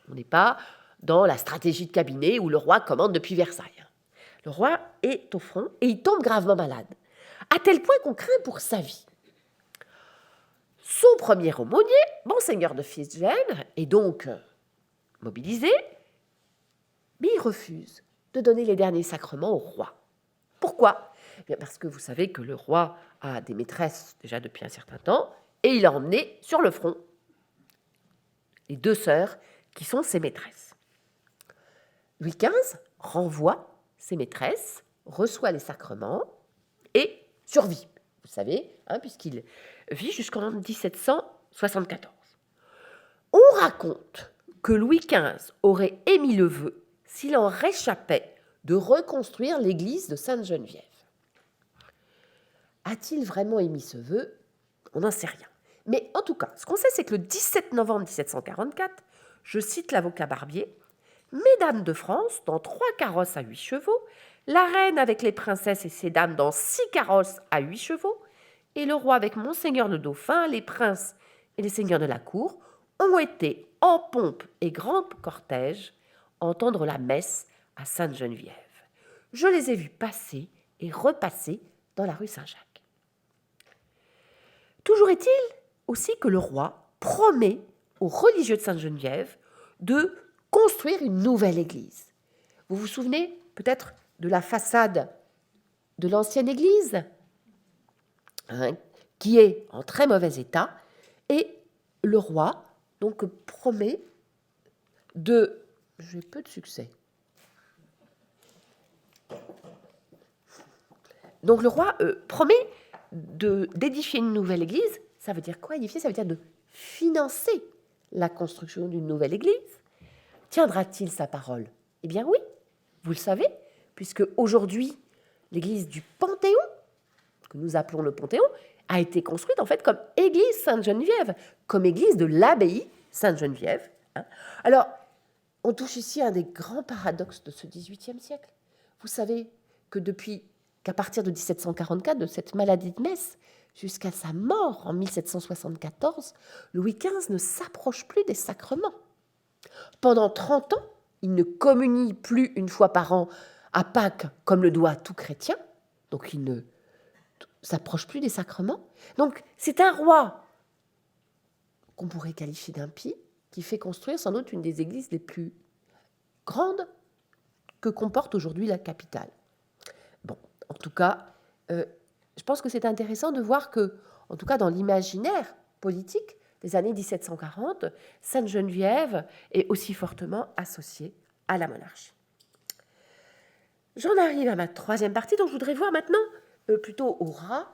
On n'est pas dans la stratégie de cabinet où le roi commande depuis Versailles. Le roi est au front et il tombe gravement malade, à tel point qu'on craint pour sa vie. Son premier aumônier, Monseigneur de Fitzgerald, est donc mobilisé, mais il refuse de donner les derniers sacrements au roi. Pourquoi ? Eh bien parce que vous savez que le roi a des maîtresses déjà depuis un certain temps, et il a emmené sur le front les 2 sœurs qui sont ses maîtresses. Louis XV renvoie ses maîtresses, reçoit les sacrements et survit, vous savez, puisqu'il vit jusqu'en 1774. On raconte que Louis XV aurait émis le vœu, s'il en réchappait, de reconstruire l'église de Sainte-Geneviève. A-t-il vraiment émis ce vœu ? On n'en sait rien. Mais en tout cas, ce qu'on sait, c'est que le 17 novembre 1744, je cite l'avocat Barbier, « Mesdames de France, dans 3 carrosses à 8 chevaux, la reine avec les princesses et ses dames dans 6 carrosses à 8 chevaux, et le roi avec Monseigneur le Dauphin, les princes et les seigneurs de la cour, ont été en pompe et grand cortège entendre la messe à Sainte-Geneviève. Je les ai vus passer et repasser dans la rue Saint-Jacques. » Toujours est-il aussi que le roi promet aux religieux de Sainte-Geneviève de construire une nouvelle église. Vous vous souvenez peut-être de la façade de l'ancienne église, qui est en très mauvais état, et le roi donc promet de... J'ai peu de succès. Donc le roi promet d'édifier une nouvelle église. Ça veut dire quoi, édifier ? Ça veut dire de financer la construction d'une nouvelle église. Tiendra-t-il sa parole ? Eh bien oui, vous le savez, puisque aujourd'hui, l'église du Panthéon, que nous appelons le Panthéon, a été construite en fait comme église Sainte-Geneviève, comme église de l'abbaye Sainte-Geneviève. Alors, on touche ici à un des grands paradoxes de ce XVIIIe siècle. Vous savez qu'à partir de 1744, de cette maladie de Metz, jusqu'à sa mort en 1774, Louis XV ne s'approche plus des sacrements. Pendant 30 ans, il ne communie plus une fois par an à Pâques comme le doit tout chrétien, donc il ne s'approche plus des sacrements. Donc c'est un roi qu'on pourrait qualifier d'impie, qui fait construire sans doute une des églises les plus grandes que comporte aujourd'hui la capitale. Bon, en tout cas, je pense que c'est intéressant de voir que, en tout cas dans l'imaginaire politique des années 1740, Sainte-Geneviève est aussi fortement associée à la monarchie. J'en arrive à ma 3e partie, donc je voudrais voir maintenant plutôt au ras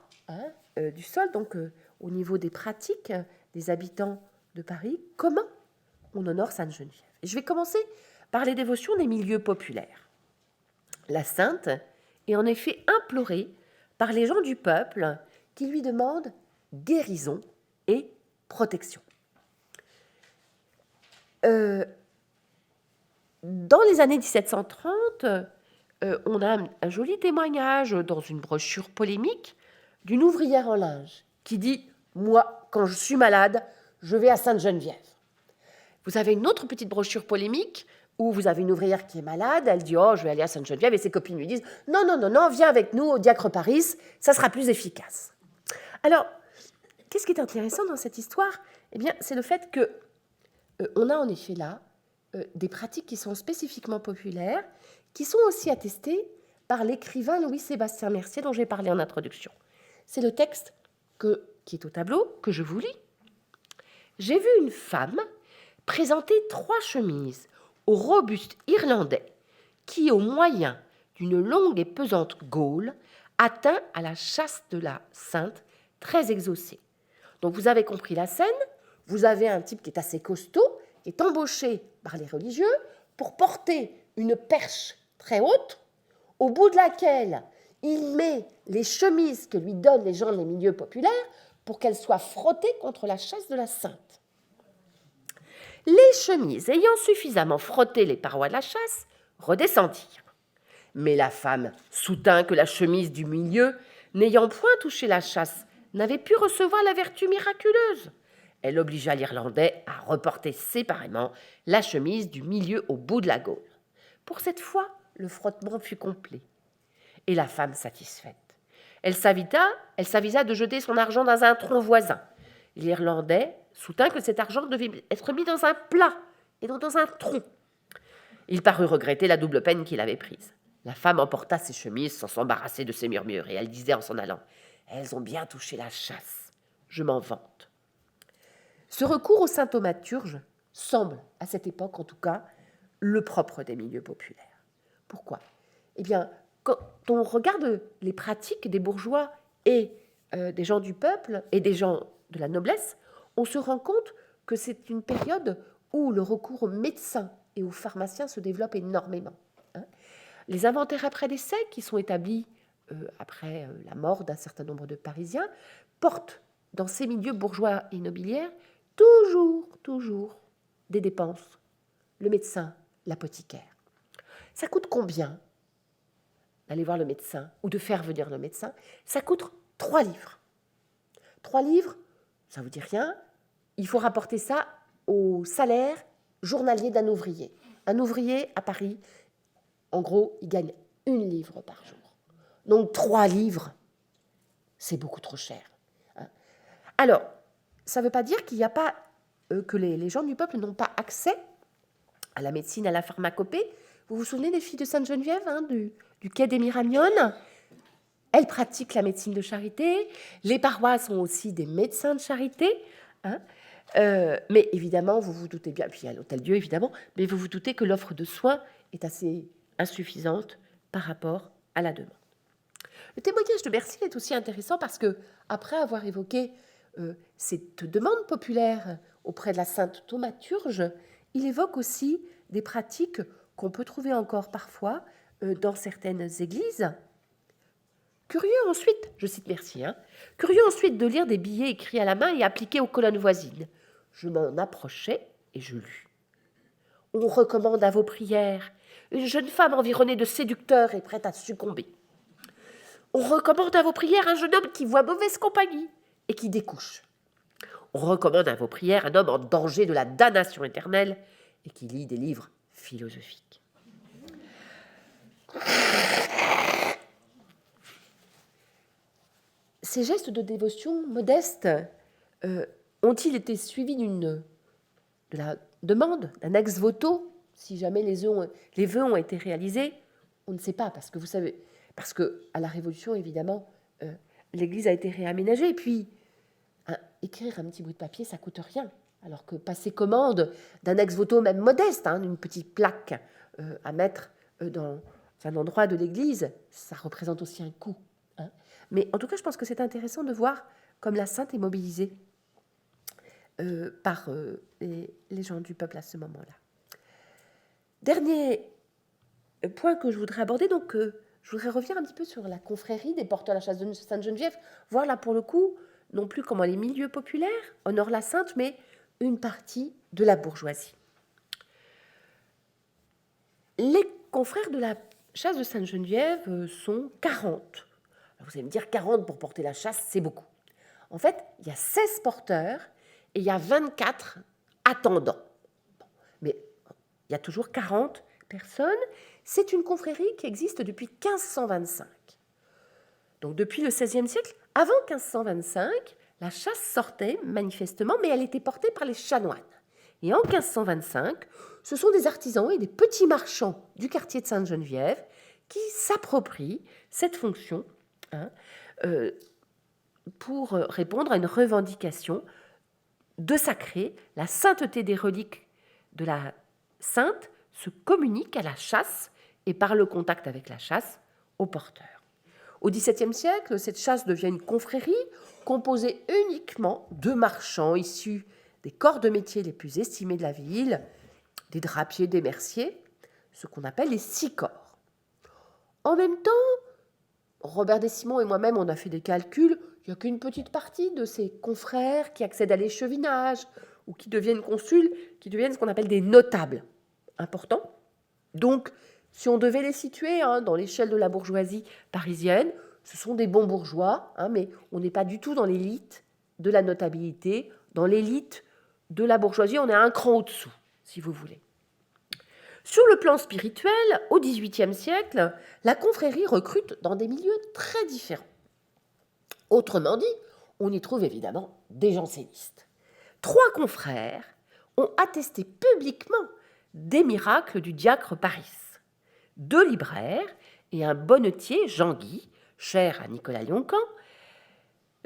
du sol, donc au niveau des pratiques des habitants de Paris, comment on honore Sainte-Geneviève. Et je vais commencer par les dévotions des milieux populaires. La sainte est en effet implorée par les gens du peuple qui lui demandent guérison et protection. Dans les années 1730, on a un joli témoignage dans une brochure polémique d'une ouvrière en linge qui dit « Moi, quand je suis malade, je vais à Sainte-Geneviève ». Vous avez une autre petite brochure polémique où vous avez une ouvrière qui est malade, elle dit « Oh, je vais aller à Sainte-Geneviève » et ses copines lui disent « Non, non, non, non, viens avec nous au Diacre Paris, ça sera plus efficace ». Alors, qu'est-ce qui est intéressant dans cette histoire ? Eh bien, c'est le fait que on a en effet là des pratiques qui sont spécifiquement populaires, qui sont aussi attestées par l'écrivain Louis-Sébastien Mercier dont j'ai parlé en introduction. C'est le texte qui est au tableau, que je vous lis. « J'ai vu une femme présenter 3 chemises au robuste Irlandais qui, au moyen d'une longue et pesante gaule, atteint à la chasse de la Sainte, très exaucée. » Donc vous avez compris la scène, vous avez un type qui est assez costaud, qui est embauché par les religieux pour porter une perche très haute, au bout de laquelle il met les chemises que lui donnent les gens des milieux populaires pour qu'elles soient frottées contre la chasse de la Sainte. Les chemises ayant suffisamment frotté les parois de la chasse redescendirent. Mais la femme soutint que la chemise du milieu, n'ayant point touché la chasse, n'avait pu recevoir la vertu miraculeuse. Elle obligea l'Irlandais à reporter séparément la chemise du milieu au bout de la gaule. Pour cette fois, le frottement fut complet. Et la femme satisfaite. Elle s'avisa de jeter son argent dans un tronc voisin. L'Irlandais soutint que cet argent devait être mis dans un plat et non dans un tronc. Il parut regretter la double peine qu'il avait prise. La femme emporta ses chemises sans s'embarrasser de ses murmures, et elle disait en s'en allant « Elles ont bien touché la chasse. Je m'en vante. » Ce recours au saint thaumaturge semble, à cette époque en tout cas, le propre des milieux populaires. Pourquoi ? Eh bien, quand on regarde les pratiques des bourgeois et des gens du peuple et des gens de la noblesse, on se rend compte que c'est une période où le recours aux médecins et aux pharmaciens se développe énormément. Les inventaires après décès, qui sont établis après la mort d'un certain nombre de Parisiens, portent dans ces milieux bourgeois et nobiliaires toujours des dépenses. Le médecin, l'apothicaire. Ça coûte combien d'aller voir le médecin ou de faire venir le médecin? Ça coûte 3 livres. 3 livres, ça vous dit rien. Il faut rapporter ça au salaire journalier d'un ouvrier. Un ouvrier à Paris, en gros, il gagne 1 livre par jour. Donc 3 livres, c'est beaucoup trop cher. Alors, ça ne veut pas dire qu'il n'y a pas que les gens du peuple n'ont pas accès à la médecine, à la pharmacopée. Vous vous souvenez des filles de Sainte-Geneviève, du quai des Miramiones? Elles pratiquent la médecine de charité. Les paroisses ont aussi des médecins de charité. Mais évidemment, vous vous doutez bien, puis il y a l'Hôtel-Dieu évidemment, mais vous vous doutez que l'offre de soins est assez insuffisante par rapport à la demande. Le témoignage de Mercier est aussi intéressant parce que, après avoir évoqué cette demande populaire auprès de la sainte thaumaturge, il évoque aussi des pratiques qu'on peut trouver encore parfois dans certaines églises. Curieux ensuite, je cite Mercier, curieux ensuite de lire des billets écrits à la main et appliqués aux colonnes voisines. Je m'en approchai et je lus. On recommande à vos prières une jeune femme environnée de séducteurs et prête à succomber. On recommande à vos prières un jeune homme qui voit mauvaise compagnie et qui découche. On recommande à vos prières un homme en danger de la damnation éternelle et qui lit des livres philosophiques. Ces gestes de dévotion modestes ont-ils été suivis de la demande, d'un ex voto, si jamais les vœux ont été réalisés? On ne sait pas, parce que vous savez, parce qu'à la Révolution, évidemment, l'Église a été réaménagée, et puis écrire un petit bout de papier, ça coûte rien, alors que passer commande d'un ex voto, même modeste, une petite plaque à mettre dans un endroit de l'Église, ça représente aussi un coût. Mais en tout cas, je pense que c'est intéressant de voir comme la sainte est mobilisée par les gens du peuple à ce moment-là. Dernier point que je voudrais aborder, donc je voudrais revenir un petit peu sur la confrérie des porteurs à la chasse de Sainte-Geneviève, voir là pour le coup, non plus comment les milieux populaires honorent la sainte, mais une partie de la bourgeoisie. Les confrères de la chasse de Sainte-Geneviève sont 40. Alors vous allez me dire 40 pour porter la chasse, c'est beaucoup. En fait, il y a 16 porteurs et il y a 24 attendants. Mais il y a toujours 40 personnes. C'est une confrérie qui existe depuis 1525. Donc depuis le XVIe siècle, avant 1525, la chasse sortait manifestement, mais elle était portée par les chanoines. Et en 1525, ce sont des artisans et des petits marchands du quartier de Sainte-Geneviève qui s'approprient cette fonction pour répondre à une revendication de sacrer. La sainteté des reliques de la sainte se communique à la chasse et par le contact avec la chasse aux porteurs. Au XVIIe siècle, cette chasse devient une confrérie composée uniquement de marchands issus des corps de métier les plus estimés de la ville, des drapiers, des merciers, ce qu'on appelle les 6 corps. En même temps, Robert Dessimon et moi-même, on a fait des calculs, il n'y a qu'une petite partie de ces confrères qui accèdent à l'échevinage ou qui deviennent consuls, qui deviennent ce qu'on appelle des notables importants. Donc, Si on devait les situer dans l'échelle de la bourgeoisie parisienne, ce sont des bons bourgeois, mais on n'est pas du tout dans l'élite de la notabilité, dans l'élite de la bourgeoisie, on est un cran au-dessous, si vous voulez. Sur le plan spirituel, au XVIIIe siècle, la confrérie recrute dans des milieux très différents. Autrement dit, on y trouve évidemment des jansénistes. 3 confrères ont attesté publiquement des miracles du diacre Paris. 2 libraires et un bonnetier, Jean-Guy, cher à Nicolas Lioncan.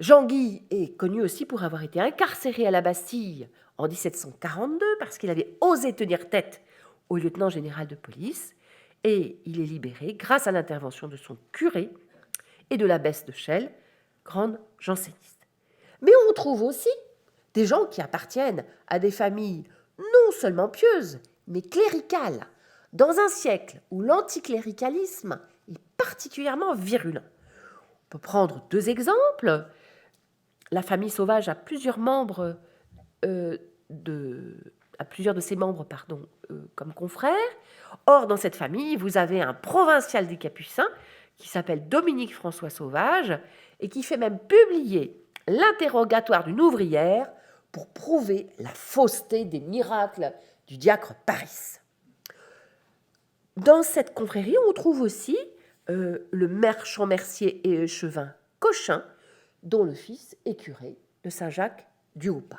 Jean-Guy est connu aussi pour avoir été incarcéré à la Bastille en 1742 parce qu'il avait osé tenir tête au lieutenant général de police, et il est libéré grâce à l'intervention de son curé et de l'abbesse de Chelles, grande janséniste. Mais on trouve aussi des gens qui appartiennent à des familles non seulement pieuses, mais cléricales, dans un siècle où l'anticléricalisme est particulièrement virulent. On peut prendre 2 exemples. La famille Sauvage a plusieurs membres plusieurs de ses membres comme confrères. Or, dans cette famille, vous avez un provincial des Capucins qui s'appelle Dominique François Sauvage et qui fait même publier l'interrogatoire d'une ouvrière pour prouver la fausseté des miracles du diacre Paris. Dans cette confrérie, on trouve aussi le marchand mercier et échevin Cochin, dont le fils est curé de Saint-Jacques du Haut-Pas.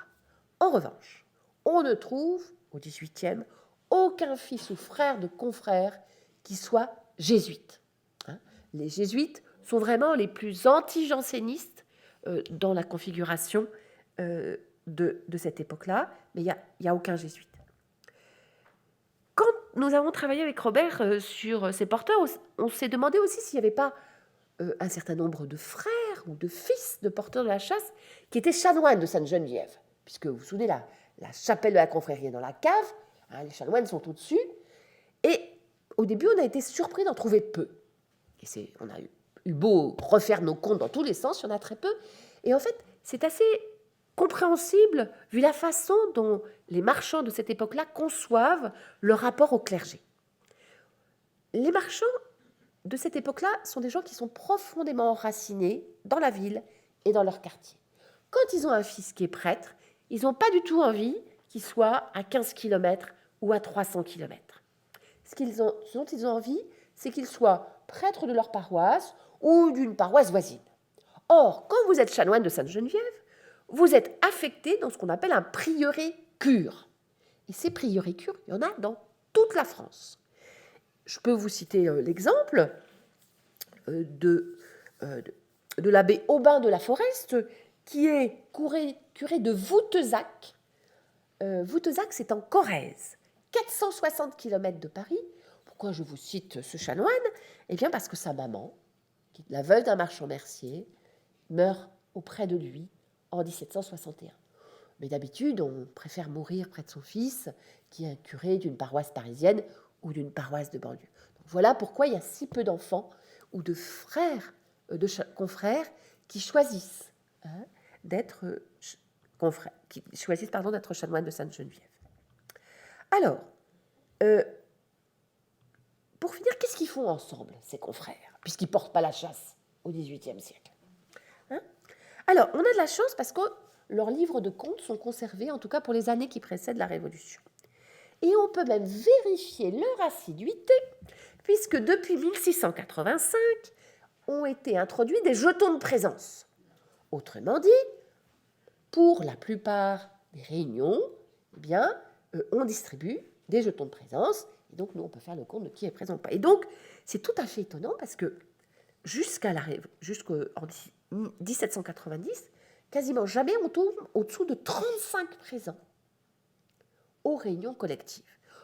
En revanche, on ne trouve, au XVIIIe, aucun fils ou frère de confrère qui soit jésuite. Les jésuites sont vraiment les plus anti-jansénistes dans la configuration de cette époque-là, mais il n'y a aucun jésuite. Quand nous avons travaillé avec Robert sur ces porteurs, on s'est demandé aussi s'il n'y avait pas un certain nombre de frères ou de fils de porteurs de la chasse qui étaient chanoines de Sainte-Geneviève, puisque vous vous souvenez, la chapelle de la confrérie est dans la cave, les chanoines sont au-dessus, et au début, on a été surpris d'en trouver peu. Et on a eu beau refaire nos comptes dans tous les sens, il y en a très peu, et en fait, c'est assez compréhensible vu la façon dont les marchands de cette époque-là conçoivent leur rapport au clergé. Les marchands de cette époque-là sont des gens qui sont profondément enracinés dans la ville et dans leur quartier. Quand ils ont un fils qui est prêtre, ils n'ont pas du tout envie qu'il soit à 15 km ou à 300 km. Ce dont ils ont envie, c'est qu'il soit prêtre de leur paroisse ou d'une paroisse voisine. Or, quand vous êtes chanoine de Sainte-Geneviève, vous êtes affecté dans ce qu'on appelle un prieuré cure. Et ces prieurés cures, il y en a dans toute la France. Je peux vous citer l'exemple de l'abbé Aubin de la Foreste, qui est curé de Voutezac. Voutezac, c'est en Corrèze, 460 km de Paris. Pourquoi je vous cite ce chanoine ? Eh bien, parce que sa maman, la veuve d'un marchand mercier, meurt auprès de lui en 1761. Mais d'habitude, on préfère mourir près de son fils, qui est un curé d'une paroisse parisienne ou d'une paroisse de banlieue. Donc voilà pourquoi il y a si peu d'enfants ou de frères, confrères, qui choisissent d'être d'être chanoine de Sainte-Geneviève. Alors, pour finir, qu'est-ce qu'ils font ensemble, ces confrères, puisqu'ils ne portent pas la chasse au XVIIIe siècle ? Alors, on a de la chance parce que leurs livres de comptes sont conservés, en tout cas pour les années qui précèdent la Révolution. Et on peut même vérifier leur assiduité, puisque depuis 1685, ont été introduits des jetons de présence. Autrement dit, pour la plupart des réunions, on distribue des jetons de présence, et donc nous, on peut faire le compte de qui est présent ou pas. Et donc, c'est tout à fait étonnant, parce que jusqu'en 1790, quasiment jamais on tombe au-dessous de 35 présents aux réunions collectives.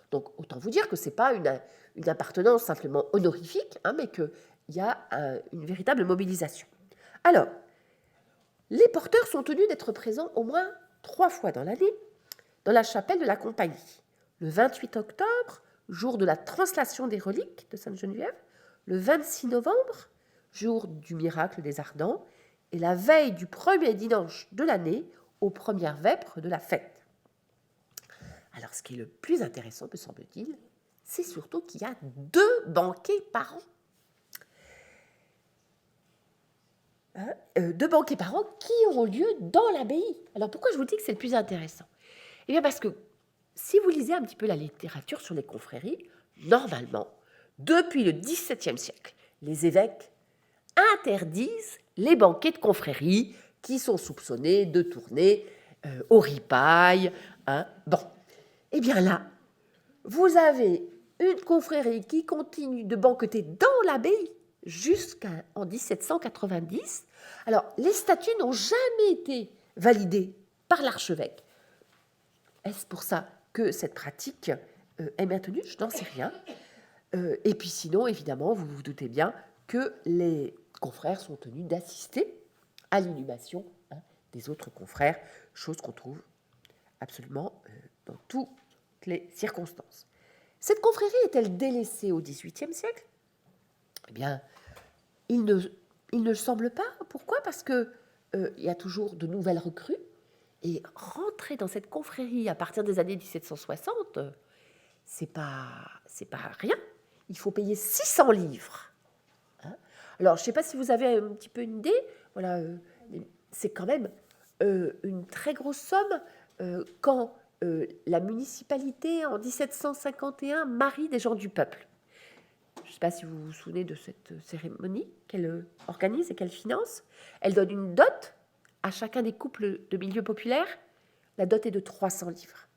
Donc, autant vous dire que ce n'est pas une appartenance simplement honorifique, mais qu'il y a une véritable mobilisation. Alors, les porteurs sont tenus d'être présents au moins 3 fois dans l'année dans la chapelle de la Compagnie. Le 28 octobre, jour de la translation des reliques de Sainte-Geneviève, le 26 novembre, jour du miracle des Ardents, et la veille du premier dimanche de l'année, aux premières vêpres de la fête. Alors, ce qui est le plus intéressant, me semble-t-il, c'est surtout qu'il y a 2 banquets par an. 2 banquets par an qui auront lieu dans l'abbaye. Alors pourquoi je vous dis que c'est le plus intéressant? Eh bien parce que si vous lisez un petit peu la littérature sur les confréries, normalement, depuis le XVIIe siècle, les évêques interdisent les banquets de confrérie qui sont soupçonnés de tourner au ripaille. Bon, eh bien là, vous avez une confrérie qui continue de banqueter dans l'abbaye jusqu'en 1790. Alors, les statuts n'ont jamais été validés par l'archevêque. Est-ce pour ça que cette pratique est maintenue? Je n'en sais rien. Et puis sinon, évidemment, vous vous doutez bien que les confrères sont tenus d'assister à l'inhumation des autres confrères, chose qu'on trouve absolument dans toutes les circonstances. Cette confrérie est-elle délaissée au XVIIIe siècle? Eh bien, il ne le semble pas. Pourquoi? Parce qu'il y a toujours de nouvelles recrues. Et rentrer dans cette confrérie à partir des années 1760, c'est pas rien. Il faut payer 600 livres. Alors, je ne sais pas si vous avez un petit peu une idée. Voilà, c'est quand même une très grosse somme quand la municipalité, en 1751, marie des gens du peuple. Je ne sais pas si vous vous souvenez de cette cérémonie qu'elle organise et qu'elle finance. Elle donne une dot à chacun des couples de milieu populaire. La dot est de 300 livres.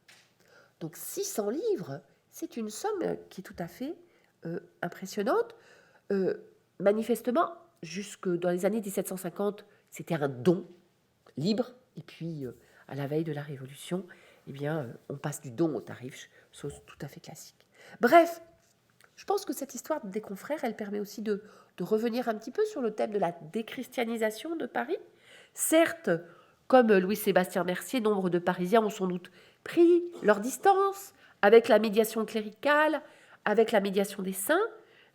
Donc 600 livres, c'est une somme qui est tout à fait impressionnante. Manifestement, jusque dans les années 1750, c'était un don libre. Et puis, à la veille de la Révolution, eh bien, on passe du don au tarif, chose tout à fait classique. Bref, je pense que cette histoire des confrères, elle permet aussi de revenir un petit peu sur le thème de la déchristianisation de Paris. Certes, comme Louis-Sébastien Mercier, nombre de Parisiens ont sans doute pris leur distance avec la médiation cléricale, avec la médiation des saints,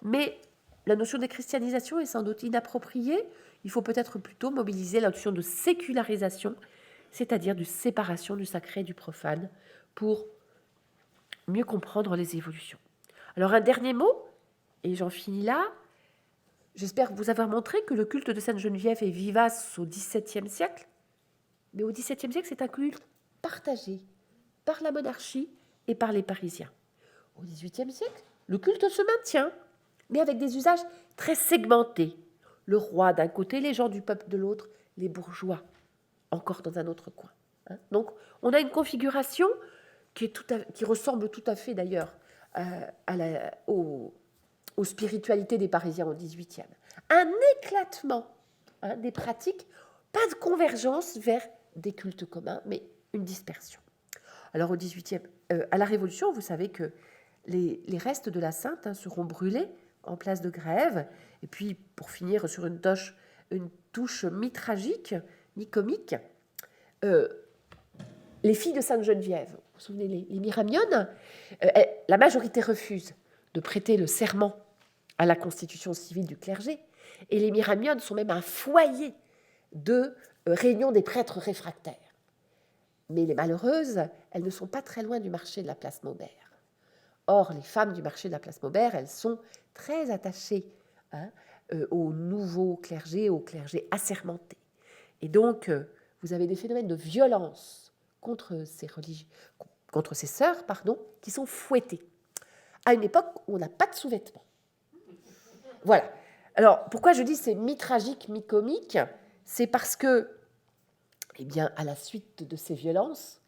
mais la notion de christianisation est sans doute inappropriée. Il faut peut-être plutôt mobiliser la notion de sécularisation, c'est-à-dire de séparation du sacré et du profane, pour mieux comprendre les évolutions. Alors un dernier mot, et j'en finis là. J'espère vous avoir montré que le culte de Sainte-Geneviève est vivace au XVIIe siècle, mais au XVIIe siècle, c'est un culte partagé par la monarchie et par les Parisiens. Au XVIIIe siècle, le culte se maintient, mais avec des usages très segmentés. Le roi d'un côté, les gens du peuple de l'autre, les bourgeois, encore dans un autre coin. Donc, on a une configuration qui ressemble tout à fait d'ailleurs aux spiritualités des Parisiens au XVIIIe. Un éclatement des pratiques, pas de convergence vers des cultes communs, mais une dispersion. Alors au XVIIIe, à la Révolution, vous savez que les restes de la Sainte seront brûlés en place de Grève. Et puis, pour finir sur une touche mi-tragique, mi-comique, les filles de Sainte-Geneviève, vous vous souvenez, les Miramionnes, la majorité refuse de prêter le serment à la constitution civile du clergé. Et les Miramionnes sont même un foyer de réunion des prêtres réfractaires. Mais les malheureuses, elles ne sont pas très loin du marché de la place Maubert. Or, les femmes du marché de la place Maubert, elles sont très attachées au nouveau clergé, au clergé assermenté. Et donc, vous avez des phénomènes de violence contre ces sœurs, qui sont fouettées, à une époque où on n'a pas de sous-vêtements. Voilà. Alors, pourquoi je dis c'est mi-tragique, mi-comique? C'est parce que, eh bien, à la suite de ces violences,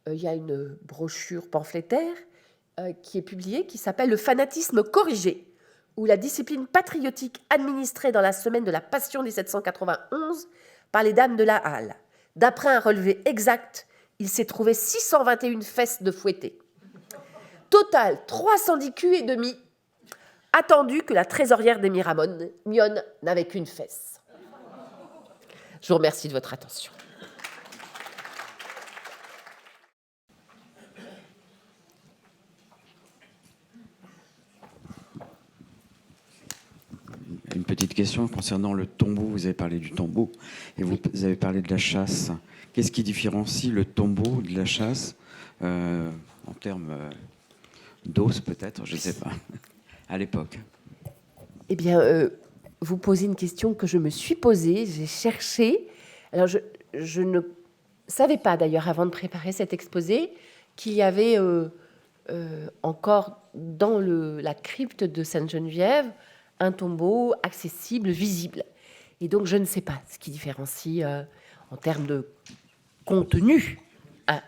il y a une brochure pamphlétaire qui est publiée, qui s'appelle « Le fanatisme corrigé », ou la discipline patriotique administrée dans la semaine de la Passion 1791 par les dames de la Halle. D'après un relevé exact, il s'est trouvé 621 fesses de fouettés. Total, 310 culs et demi, attendu que la trésorière des Miramionnes n'avait qu'une fesse. Je vous remercie de votre attention. Une petite question concernant le tombeau. Vous avez parlé du tombeau et vous avez parlé de la chasse. Qu'est-ce qui différencie le tombeau de la chasse en termes d'os peut-être, je ne sais pas, à l'époque. Eh bien, vous posez une question que je me suis posée, j'ai cherché. Alors, je ne savais pas d'ailleurs, avant de préparer cet exposé, qu'il y avait encore dans la crypte de Sainte-Geneviève un tombeau accessible, visible. Et donc, je ne sais pas ce qui différencie en termes de contenu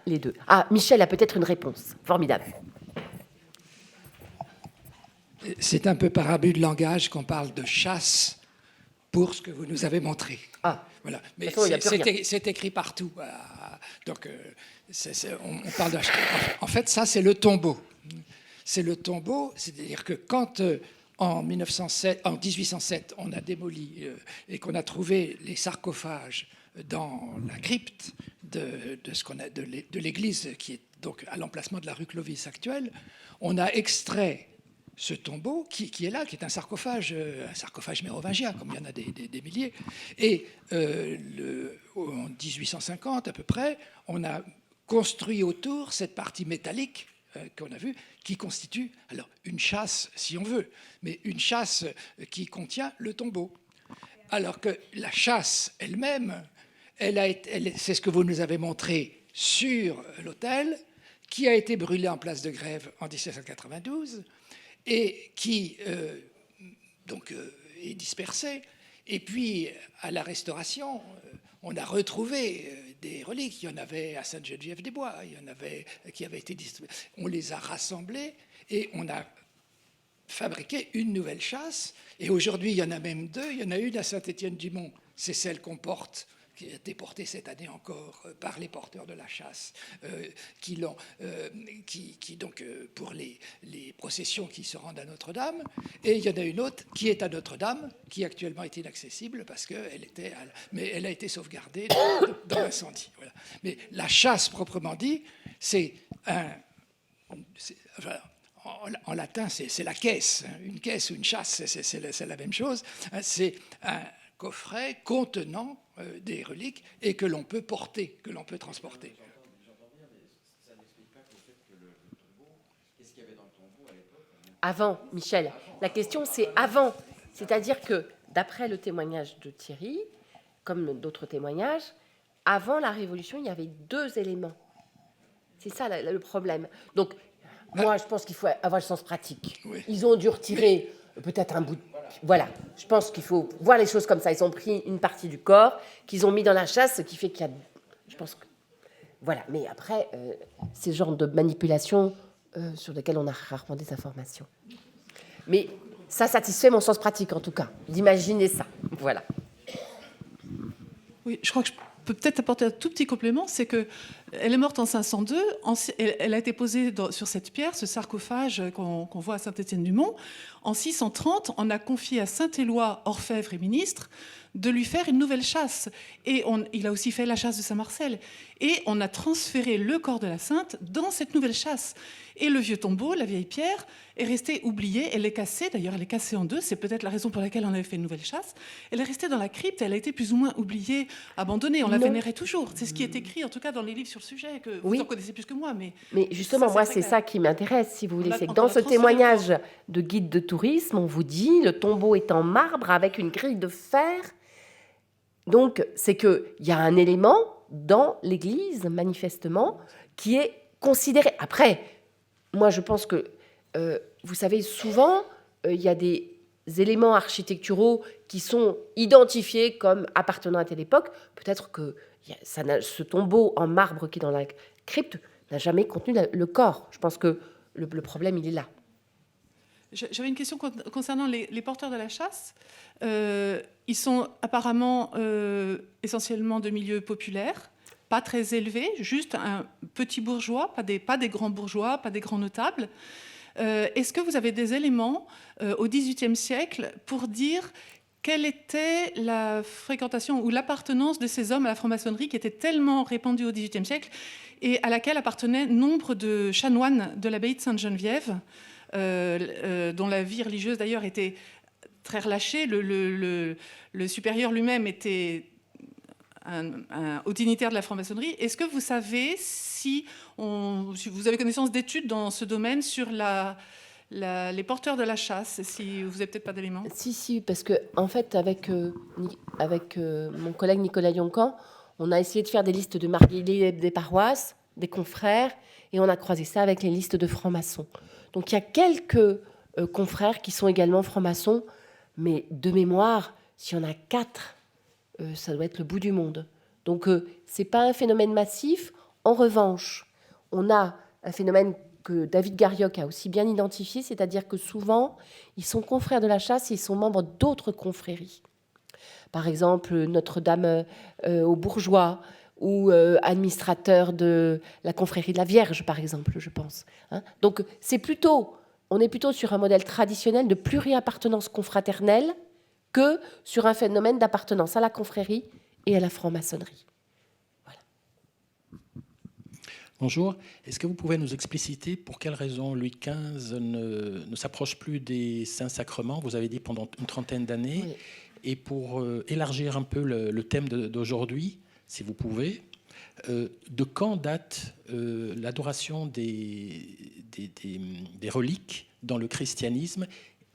les deux. Ah, Michel a peut-être une réponse. Formidable. C'est un peu par abus de langage qu'on parle de chasse pour ce que vous nous avez montré. Ah, voilà. Mais de toute façon, il y a plus rien. c'est écrit partout. Donc, on parle de... En fait, ça, c'est le tombeau. C'est le tombeau, c'est-à-dire que quand, en 1807, on a démoli et qu'on a trouvé les sarcophages dans la crypte de l'église qui est donc à l'emplacement de la rue Clovis actuelle, on a extrait ce tombeau qui est là, qui est un sarcophage mérovingien, comme il y en a des milliers. Et en 1850 à peu près, on a construit autour cette partie métallique qu'on a vue, qui constitue alors une châsse, si on veut, mais une châsse qui contient le tombeau. Alors que la châsse elle-même, c'est ce que vous nous avez montré sur l'autel, qui a été brûlé en place de Grève en 1792 et qui est dispersé. Et puis, à la Restauration, on a retrouvé des reliques. Il y en avait à Sainte-Geneviève-des-Bois, il y en avait qui avaient été distribuées. On les a rassemblées et on a fabriqué une nouvelle châsse. Et aujourd'hui, il y en a même deux. Il y en a une à Saint-Étienne-du-Mont. C'est celle qu'on porte, qui a été portée cette année encore par les porteurs de la chasse, pour les processions qui se rendent à Notre-Dame. Et il y en a une autre qui est à Notre-Dame, qui actuellement est inaccessible parce mais elle a été sauvegardée dans l'incendie. Voilà. Mais la chasse proprement dit, en latin, c'est la caisse. Une caisse ou une chasse, c'est la même chose. C'est un coffret contenant des reliques et que l'on peut porter, que l'on peut transporter. Avant, Michel. La question, c'est avant. C'est-à-dire que, d'après le témoignage de Thierry, comme d'autres témoignages, avant la Révolution, il y avait deux éléments. C'est ça le problème. Donc, moi, je pense qu'il faut avoir le sens pratique. Oui. Ils ont dû retirer peut-être un bout de... Voilà, je pense qu'il faut voir les choses comme ça. Ils ont pris une partie du corps qu'ils ont mis dans la chasse, ce qui fait qu'il y a... Je pense que... Voilà, mais après, c'est le genre de manipulation sur lequel on a rarement des informations. Mais ça satisfait mon sens pratique, en tout cas, d'imaginer ça. Voilà. Oui, je crois que je peux peut-être apporter un tout petit complément, c'est qu'elle est morte en 502, elle a été posée sur cette pierre, ce sarcophage qu'on voit à Saint-Étienne-du-Mont. En 630, on a confié à Saint-Éloi, orfèvre et ministre, de lui faire une nouvelle chasse. Et il a aussi fait la chasse de Saint-Marcel. Et on a transféré le corps de la sainte dans cette nouvelle chasse. Et le vieux tombeau, la vieille pierre, est restée oubliée. Elle est cassée, d'ailleurs, elle est cassée en deux. C'est peut-être la raison pour laquelle on avait fait une nouvelle chasse. Elle est restée dans la crypte, elle a été plus ou moins oubliée, abandonnée. On la vénérait toujours. C'est ce qui est écrit, en tout cas, dans les livres sur le sujet, que vous en connaissez plus que moi. Mais justement, moi, c'est ça qui m'intéresse, si vous voulez. C'est que dans ce témoignage de guide de tourisme, on vous dit, le tombeau est en marbre avec une grille de fer. Donc, c'est qu'il y a un élément dans l'Église, manifestement, qui est considéré. Après, moi, je pense que, vous savez, souvent, il y a des éléments architecturaux qui sont identifiés comme appartenant à telle époque. Peut-être que ce tombeau en marbre qui est dans la crypte n'a jamais contenu le corps. Je pense que le problème, il est là. J'avais une question concernant les porteurs de la chasse. Ils sont apparemment essentiellement de milieux populaires, pas très élevés, juste un petit bourgeois, pas des grands bourgeois, pas des grands notables. Est-ce que vous avez des éléments au XVIIIe siècle pour dire quelle était la fréquentation ou l'appartenance de ces hommes à la franc-maçonnerie qui était tellement répandue au XVIIIe siècle et à laquelle appartenaient nombre de chanoines de l'abbaye de Sainte-Geneviève, dont la vie religieuse d'ailleurs était très relâchée. Le supérieur lui-même était aux dignitaires de la franc-maçonnerie. Est-ce que vous savez si vous avez connaissance d'études dans ce domaine sur les porteurs de la chasse, si vous n'avez peut-être pas d'éléments? Si, parce que en fait, avec mon collègue Nicolas Yoncan, on a essayé de faire des listes de mariés des paroisses, des confrères, et on a croisé ça avec les listes de francs-maçons. Donc il y a quelques confrères qui sont également francs-maçons, mais de mémoire, s'il y en a 4, ça doit être le bout du monde. Donc c'est pas un phénomène massif. En revanche, on a un phénomène que David Garrioch a aussi bien identifié, c'est-à-dire que souvent, ils sont confrères de la chasse et ils sont membres d'autres confréries. Par exemple, Notre-Dame aux Bourgeois ou administrateur de la confrérie de la Vierge, par exemple, je pense. Hein. Donc, on est plutôt sur un modèle traditionnel de pluriappartenance confraternelle que sur un phénomène d'appartenance à la confrérie et à la franc-maçonnerie. Voilà. Bonjour. Est-ce que vous pouvez nous expliciter pour quelles raisons Louis XV ne s'approche plus des Saints-Sacrements, vous avez dit pendant une trentaine d'années, oui. Et pour élargir un peu le thème d'aujourd'hui, si vous pouvez, de quand date l'adoration des reliques dans le christianisme?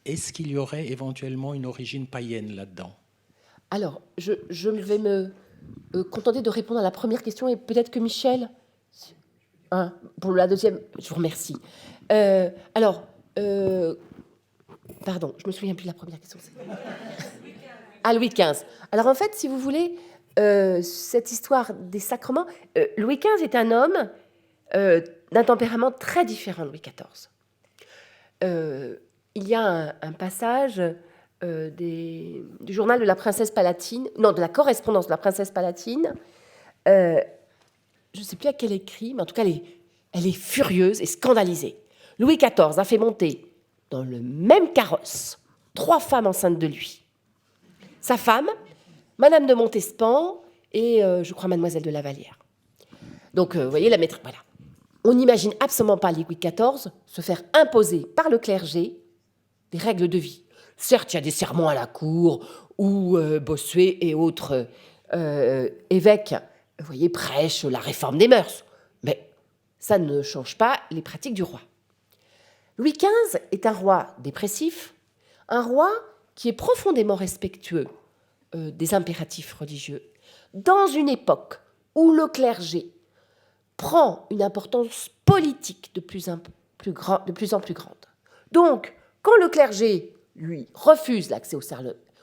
Est-ce qu'il y aurait éventuellement une origine païenne là-dedans? Alors, je vais me contenter de répondre à la première question et peut-être que Michel, pour la deuxième, je vous remercie. Pardon, je me souviens plus de la première question. Louis XV. Alors en fait, si vous voulez, cette histoire des sacrements, Louis XV est un homme d'un tempérament très différent de Louis XIV. Il y a un passage du journal de la princesse Palatine, non, de la correspondance de la princesse Palatine. Je ne sais plus à quel écrit, mais en tout cas, elle est furieuse et scandalisée. Louis XIV a fait monter dans le même carrosse 3 femmes enceintes de lui. Sa femme, Madame de Montespan et, je crois, Mademoiselle de la Vallière. Donc, vous voyez, la maîtresse... Voilà. On n'imagine absolument pas Louis XIV se faire imposer par le clergé des règles de vie. Certes, il y a des sermons à la cour où Bossuet et autres évêques, vous voyez, prêchent la réforme des mœurs. Mais ça ne change pas les pratiques du roi. Louis XV est un roi dépressif, un roi qui est profondément respectueux des impératifs religieux, dans une époque où le clergé prend une importance politique de plus en plus grande. Donc, quand le clergé lui refuse l'accès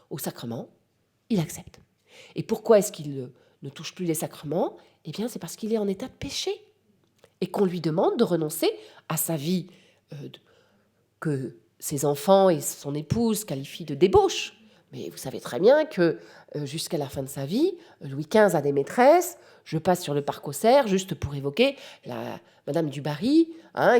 au sacrement, il accepte. Et pourquoi est-ce qu'il ne touche plus les sacrements? Eh bien, c'est parce qu'il est en état de péché et qu'on lui demande de renoncer à sa vie que ses enfants et son épouse qualifient de débauche. Mais vous savez très bien que jusqu'à la fin de sa vie, Louis XV a des maîtresses. Je passe sur le parc aux Cerfs juste pour évoquer Madame du Barry,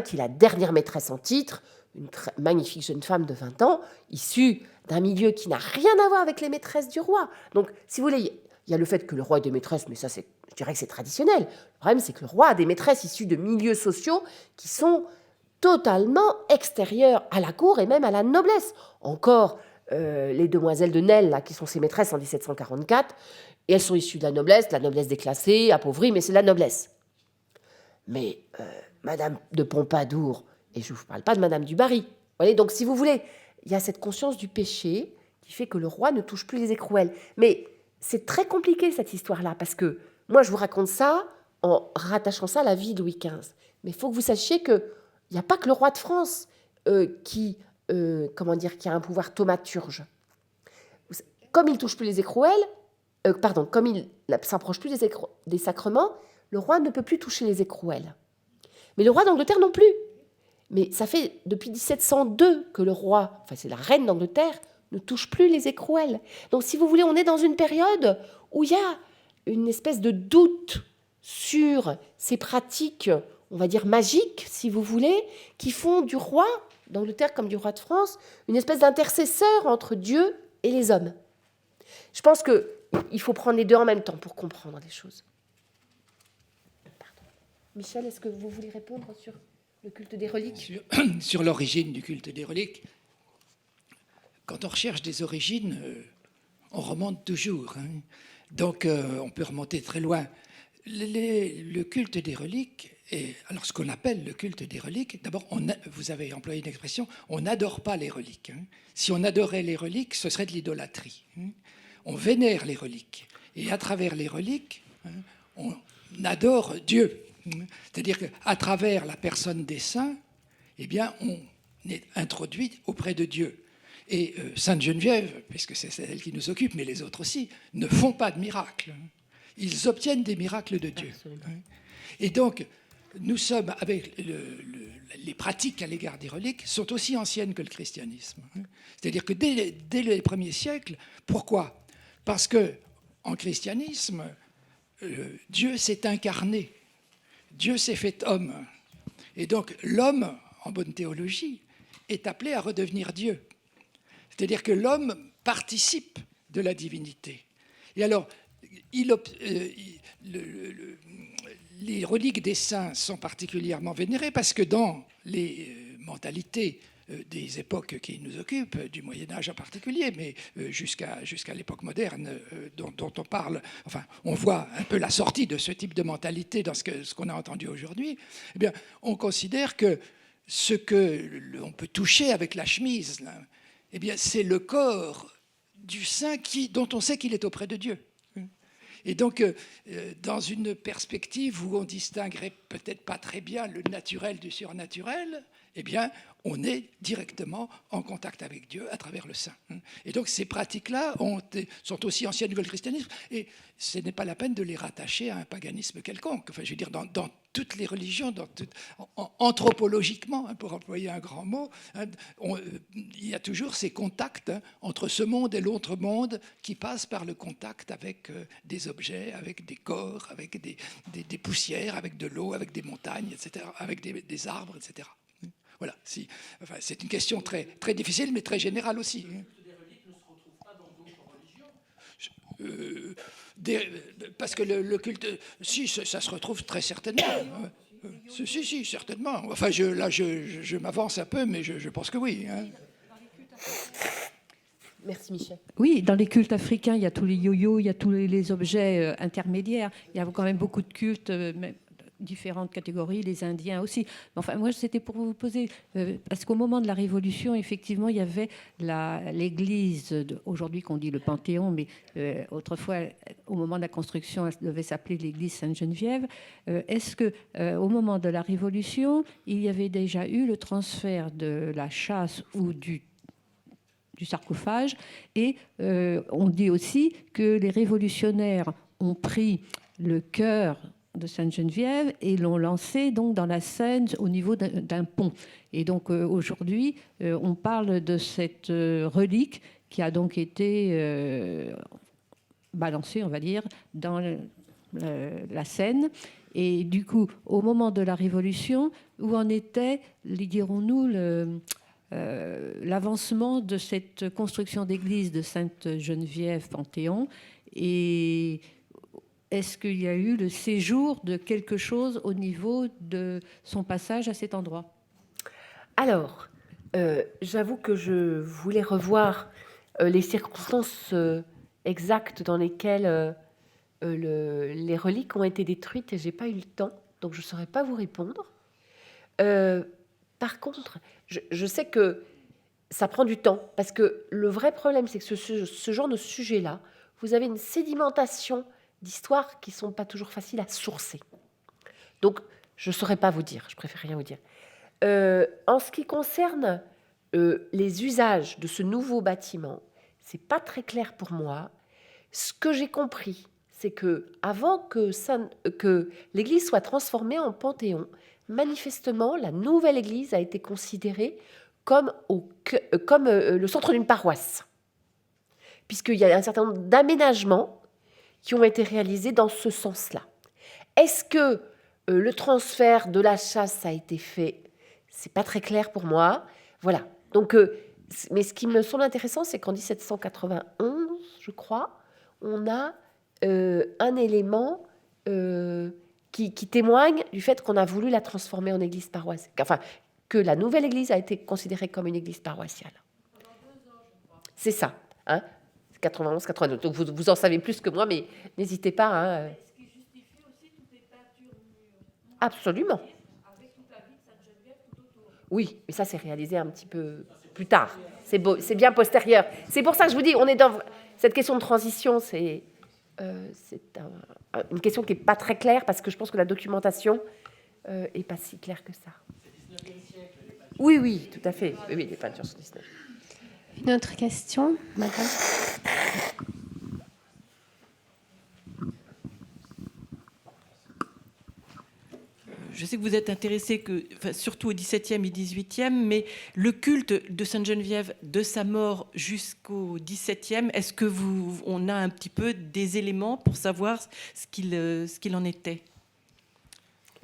qui est la dernière maîtresse en titre, une magnifique jeune femme de 20 ans, issue d'un milieu qui n'a rien à voir avec les maîtresses du roi. Donc, si vous voulez, il y a le fait que le roi ait des maîtresses, mais ça, je dirais que c'est traditionnel. Le problème, c'est que le roi a des maîtresses issues de milieux sociaux qui sont totalement extérieures à la cour et même à la noblesse. Encore les demoiselles de Nesle, là, qui sont ses maîtresses en 1744, et elles sont issues de la noblesse déclassée, appauvrie, mais c'est la noblesse. Mais Madame de Pompadour, et je ne vous parle pas de Madame du Barry, vous voyez, donc si vous voulez, il y a cette conscience du péché qui fait que le roi ne touche plus les écrouelles. Mais c'est très compliqué cette histoire-là, parce que moi je vous raconte ça en rattachant ça à la vie de Louis XV. Mais il faut que vous sachiez qu'il n'y a pas que le roi de France qui a un pouvoir thaumaturge. Comme il ne touche plus les écrouelles, comme il ne s'approche plus des sacrements, le roi ne peut plus toucher les écrouelles. Mais le roi d'Angleterre non plus. Mais ça fait depuis 1702 que le roi, enfin c'est la reine d'Angleterre, ne touche plus les écrouelles. Donc si vous voulez, on est dans une période où il y a une espèce de doute sur ces pratiques, on va dire magiques, si vous voulez, qui font du roi d'Angleterre comme du roi de France une espèce d'intercesseur entre Dieu et les hommes. Je pense qu'il faut prendre les deux en même temps pour comprendre les choses. Pardon. Michel, est-ce que vous voulez répondre sur le culte des reliques? Sur l'origine du culte des reliques, quand on recherche des origines, on remonte toujours. Donc, on peut remonter très loin. Le culte des reliques, alors ce qu'on appelle le culte des reliques, d'abord, vous avez employé une expression, on n'adore pas les reliques. Hein. Si on adorait les reliques, ce serait de l'idolâtrie. Hein. On vénère les reliques. Et à travers les reliques, hein, on adore Dieu. Hein. C'est-à-dire qu'à travers la personne des saints, eh bien, on est introduit auprès de Dieu. Et Sainte Geneviève, puisque c'est elle qui nous occupe, mais les autres aussi, ne font pas de miracles. Ils obtiennent des miracles de Dieu. Absolument. Et donc, nous sommes, avec les pratiques à l'égard des reliques, sont aussi anciennes que le christianisme. C'est-à-dire que dès les premiers siècles, pourquoi ? Parce que en christianisme, Dieu s'est incarné, Dieu s'est fait homme. Et donc, l'homme, en bonne théologie, est appelé à redevenir Dieu. C'est-à-dire que l'homme participe de la divinité. Et alors, les reliques des saints sont particulièrement vénérées parce que dans les mentalités des époques qui nous occupent, du Moyen-Âge en particulier, mais jusqu'à l'époque moderne dont on parle, enfin, on voit un peu la sortie de ce type de mentalité dans ce qu'on a entendu aujourd'hui, eh bien, on considère que ce qu'on peut toucher avec la chemise, là, eh bien, c'est le corps du saint dont on sait qu'il est auprès de Dieu. Et donc, dans une perspective où on distinguerait peut-être pas très bien le naturel du surnaturel, eh bien, on est directement en contact avec Dieu à travers le saint. Et donc, ces pratiques-là sont aussi anciennes que le christianisme, et ce n'est pas la peine de les rattacher à un paganisme quelconque. Enfin, je veux dire, dans toutes les religions, anthropologiquement, pour employer un grand mot, il y a toujours ces contacts entre ce monde et l'autre monde qui passent par le contact avec des objets, avec des corps, avec des poussières, avec de l'eau, avec des montagnes, etc., avec des arbres, etc. Voilà, enfin, c'est une question très, très difficile, mais très générale aussi. Le culte des reliques ne se retrouve pas dans d'autres religions. Parce que le culte, si, ça se retrouve très certainement. Si, certainement. Enfin, je m'avance un peu, mais je pense que oui. Hein. Merci Michel. Oui, dans les cultes africains, il y a tous les yo-yo, il y a tous les objets intermédiaires. Il y a quand même beaucoup de cultes, différentes catégories, les Indiens aussi. Enfin, moi, c'était pour vous poser, parce qu'au moment de la Révolution, effectivement, il y avait l'église, aujourd'hui qu'on dit le Panthéon, mais autrefois, au moment de la construction, elle devait s'appeler l'église Sainte-Geneviève. Est-ce que, au moment de la Révolution, il y avait déjà eu le transfert de la châsse ou du sarcophage, et on dit aussi que les révolutionnaires ont pris le cœur de Sainte-Geneviève et l'ont lancé donc dans la Seine au niveau d'un pont. Et donc aujourd'hui, on parle de cette relique qui a donc été balancée, on va dire, dans la Seine. Et du coup, au moment de la Révolution, où en était, dirons-nous, l'avancement de cette construction d'église de Sainte-Geneviève-Panthéon, et est-ce qu'il y a eu le séjour de quelque chose au niveau de son passage à cet endroit ? Alors, j'avoue que je voulais revoir les circonstances exactes dans lesquelles les reliques ont été détruites, et je n'ai pas eu le temps, donc je ne saurais pas vous répondre. Par contre, je sais que ça prend du temps, parce que le vrai problème, c'est que ce genre de sujet-là, vous avez une sédimentation d'histoires qui ne sont pas toujours faciles à sourcer. Donc, je ne saurais pas vous dire, je préfère rien vous dire. En ce qui concerne les usages de ce nouveau bâtiment, ce n'est pas très clair pour moi. Ce que j'ai compris, c'est que avant que l'église soit transformée en panthéon, manifestement, la nouvelle église a été considérée comme le centre d'une paroisse, puisqu'il y a un certain nombre d'aménagements qui ont été réalisés dans ce sens-là. Est-ce que le transfert de la châsse a été fait ? C'est pas très clair pour moi. Voilà. Donc, mais ce qui me semble intéressant, c'est qu'en 1791, je crois, on a un élément qui témoigne du fait qu'on a voulu la transformer en église paroissiale. Enfin, que la nouvelle église a été considérée comme une église paroissiale. C'est ça. Hein ? 91, 92. Donc vous en savez plus que moi, mais n'hésitez pas. Hein. Absolument. Oui, mais ça, c'est réalisé un petit peu plus tard. C'est beau, c'est bien postérieur. C'est pour ça que je vous dis, on est dans cette question de transition. C'est une question qui n'est pas très claire parce que je pense que la documentation n'est pas si claire que ça. Oui, oui, tout à fait. Oui, les peintures sont 19. Une autre question, madame? Je sais que vous êtes intéressé surtout au XVIIe et XVIIIe, mais le culte de Sainte-Geneviève, de sa mort jusqu'au XVIIe, est-ce que on a un petit peu des éléments pour savoir ce qu'il en était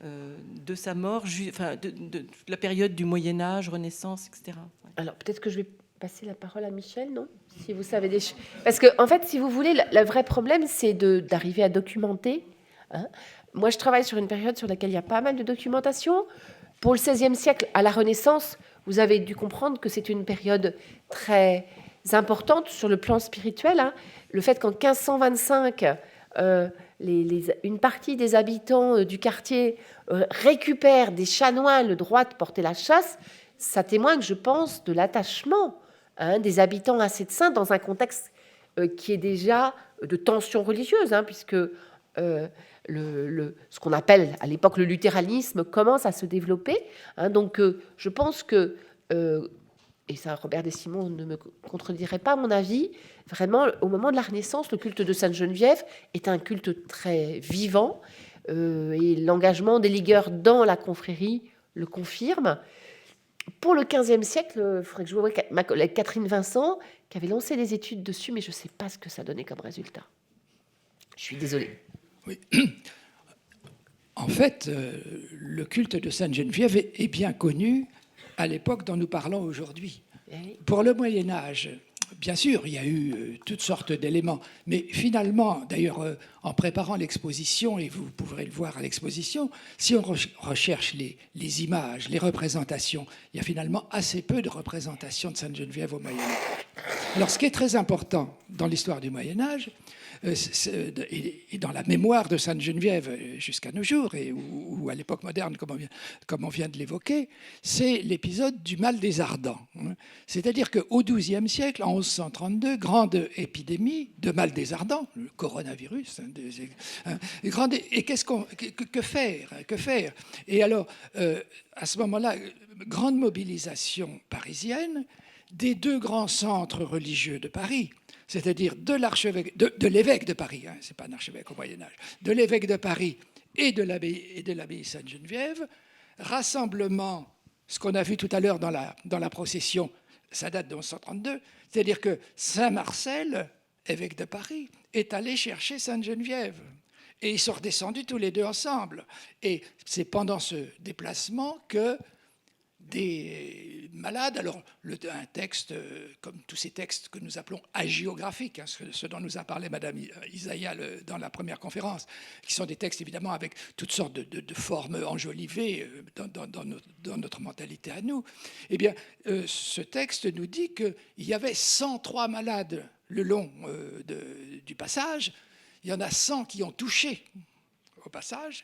de sa mort, de la période du Moyen-Âge, Renaissance, etc. Ouais. Alors, peut-être que je vais passer la parole à Michel, non? Si vous savez des choses. Parce que, en fait, si vous voulez, le vrai problème, c'est d'arriver à documenter. Hein. Moi, je travaille sur une période sur laquelle il y a pas mal de documentation. Pour le XVIe siècle, à la Renaissance, vous avez dû comprendre que c'est une période très importante sur le plan spirituel. Hein. Le fait qu'en 1525, une partie des habitants du quartier récupèrent des chanoines le droit de porter la chasse, ça témoigne, je pense, de l'attachement des habitants à cette sainte dans un contexte qui est déjà de tension religieuse, hein, puisque ce qu'on appelle à l'époque le luthéranisme commence à se développer. Hein, donc je pense que, et ça Robert Desimon ne me contredirait pas à mon avis, vraiment au moment de la Renaissance, le culte de Sainte-Geneviève est un culte très vivant et l'engagement des ligueurs dans la confrérie le confirme. Pour le XVe siècle, il faudrait que je vois ma collègue Catherine Vincent qui avait lancé des études dessus, mais je ne sais pas ce que ça donnait comme résultat. Je suis désolée. Oui. En fait, le culte de Sainte-Geneviève est bien connu à l'époque dont nous parlons aujourd'hui. Pour le Moyen-Âge, bien sûr, il y a eu toutes sortes d'éléments, mais finalement, d'ailleurs, en préparant l'exposition, et vous pourrez le voir à l'exposition, si on recherche les images, les représentations, il y a finalement assez peu de représentations de Sainte-Geneviève au Moyen-Âge. Alors, ce qui est très important dans l'histoire du Moyen-Âge, et dans la mémoire de Sainte-Geneviève jusqu'à nos jours, ou à l'époque moderne, comme on vient de l'évoquer, c'est l'épisode du mal des Ardents. C'est-à-dire qu'au XIIe siècle, en 1132, grande épidémie de mal des Ardents, le coronavirus. Et que faire? Et alors, à ce moment-là, grande mobilisation parisienne des deux grands centres religieux de Paris, c'est-à-dire de l'évêque de Paris, hein, c'est pas un archevêque au Moyen-Âge, de l'évêque de Paris et de l'abbaye Sainte-Geneviève, rassemblement, ce qu'on a vu tout à l'heure dans la procession, ça date de 1132, c'est-à-dire que Saint-Marcel, évêque de Paris, est allé chercher Sainte-Geneviève. Et ils sont redescendus tous les deux ensemble. Et c'est pendant ce déplacement que des malades, alors un texte, comme tous ces textes que nous appelons hagiographiques, hein, ce dont nous a parlé Madame Isaïa dans la première conférence, qui sont des textes évidemment avec toutes sortes de formes enjolivées dans notre mentalité à nous, eh bien, ce texte nous dit qu'il y avait 103 malades le long du passage, il y en a 100 qui ont touché au passage.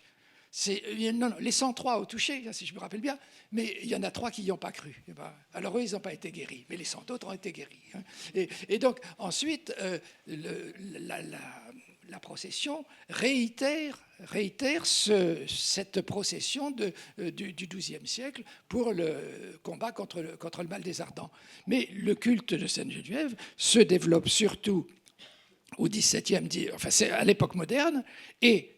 Non, les 103 ont touché, si je me rappelle bien, mais il y en a 3 qui n'y ont pas cru. Alors eux, ils n'ont pas été guéris, mais les 100 autres ont été guéris. Et donc, ensuite, la procession réitère cette procession du XIIe siècle pour le combat contre le mal des Ardents. Mais le culte de Sainte-Geneviève se développe surtout au XVIIe, enfin c'est à l'époque moderne, et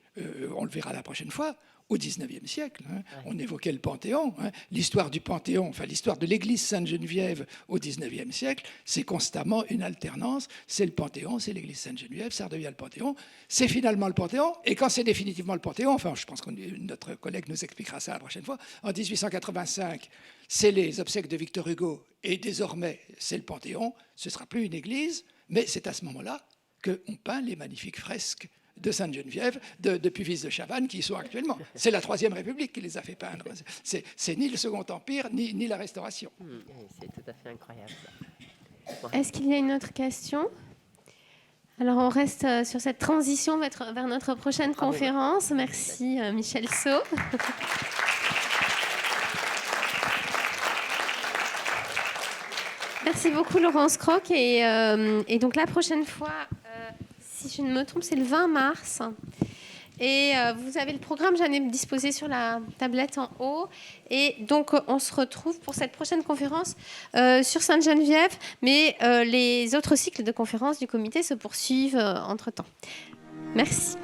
on le verra la prochaine fois, au XIXe siècle. Hein. Ouais. On évoquait le Panthéon. Hein. L'histoire du Panthéon, enfin l'histoire de l'église Sainte-Geneviève au XIXe siècle, c'est constamment une alternance. C'est le Panthéon, c'est l'église Sainte-Geneviève, ça redevient le Panthéon. C'est finalement le Panthéon. Et quand c'est définitivement le Panthéon, enfin je pense que notre collègue nous expliquera ça la prochaine fois, en 1885, c'est les obsèques de Victor Hugo. Et désormais, c'est le Panthéon. Ce ne sera plus une église, mais c'est à ce moment-là qu'on peint les magnifiques fresques de Sainte-Geneviève, de Puvis de Chavannes, qui y sont actuellement. C'est la Troisième République qui les a fait peindre. C'est ni le Second Empire, ni la Restauration. C'est tout à fait incroyable. Est-ce qu'il y a une autre question? Alors, on reste sur cette transition vers notre prochaine conférence. Merci, Michel Saut. Merci beaucoup, Laurence Croc. Et donc, la prochaine fois, si je ne me trompe, c'est le 20 mars. Et vous avez le programme, j'en ai disposé sur la tablette en haut. Et donc, on se retrouve pour cette prochaine conférence sur Sainte-Geneviève. Mais les autres cycles de conférences du comité se poursuivent entre-temps. Merci.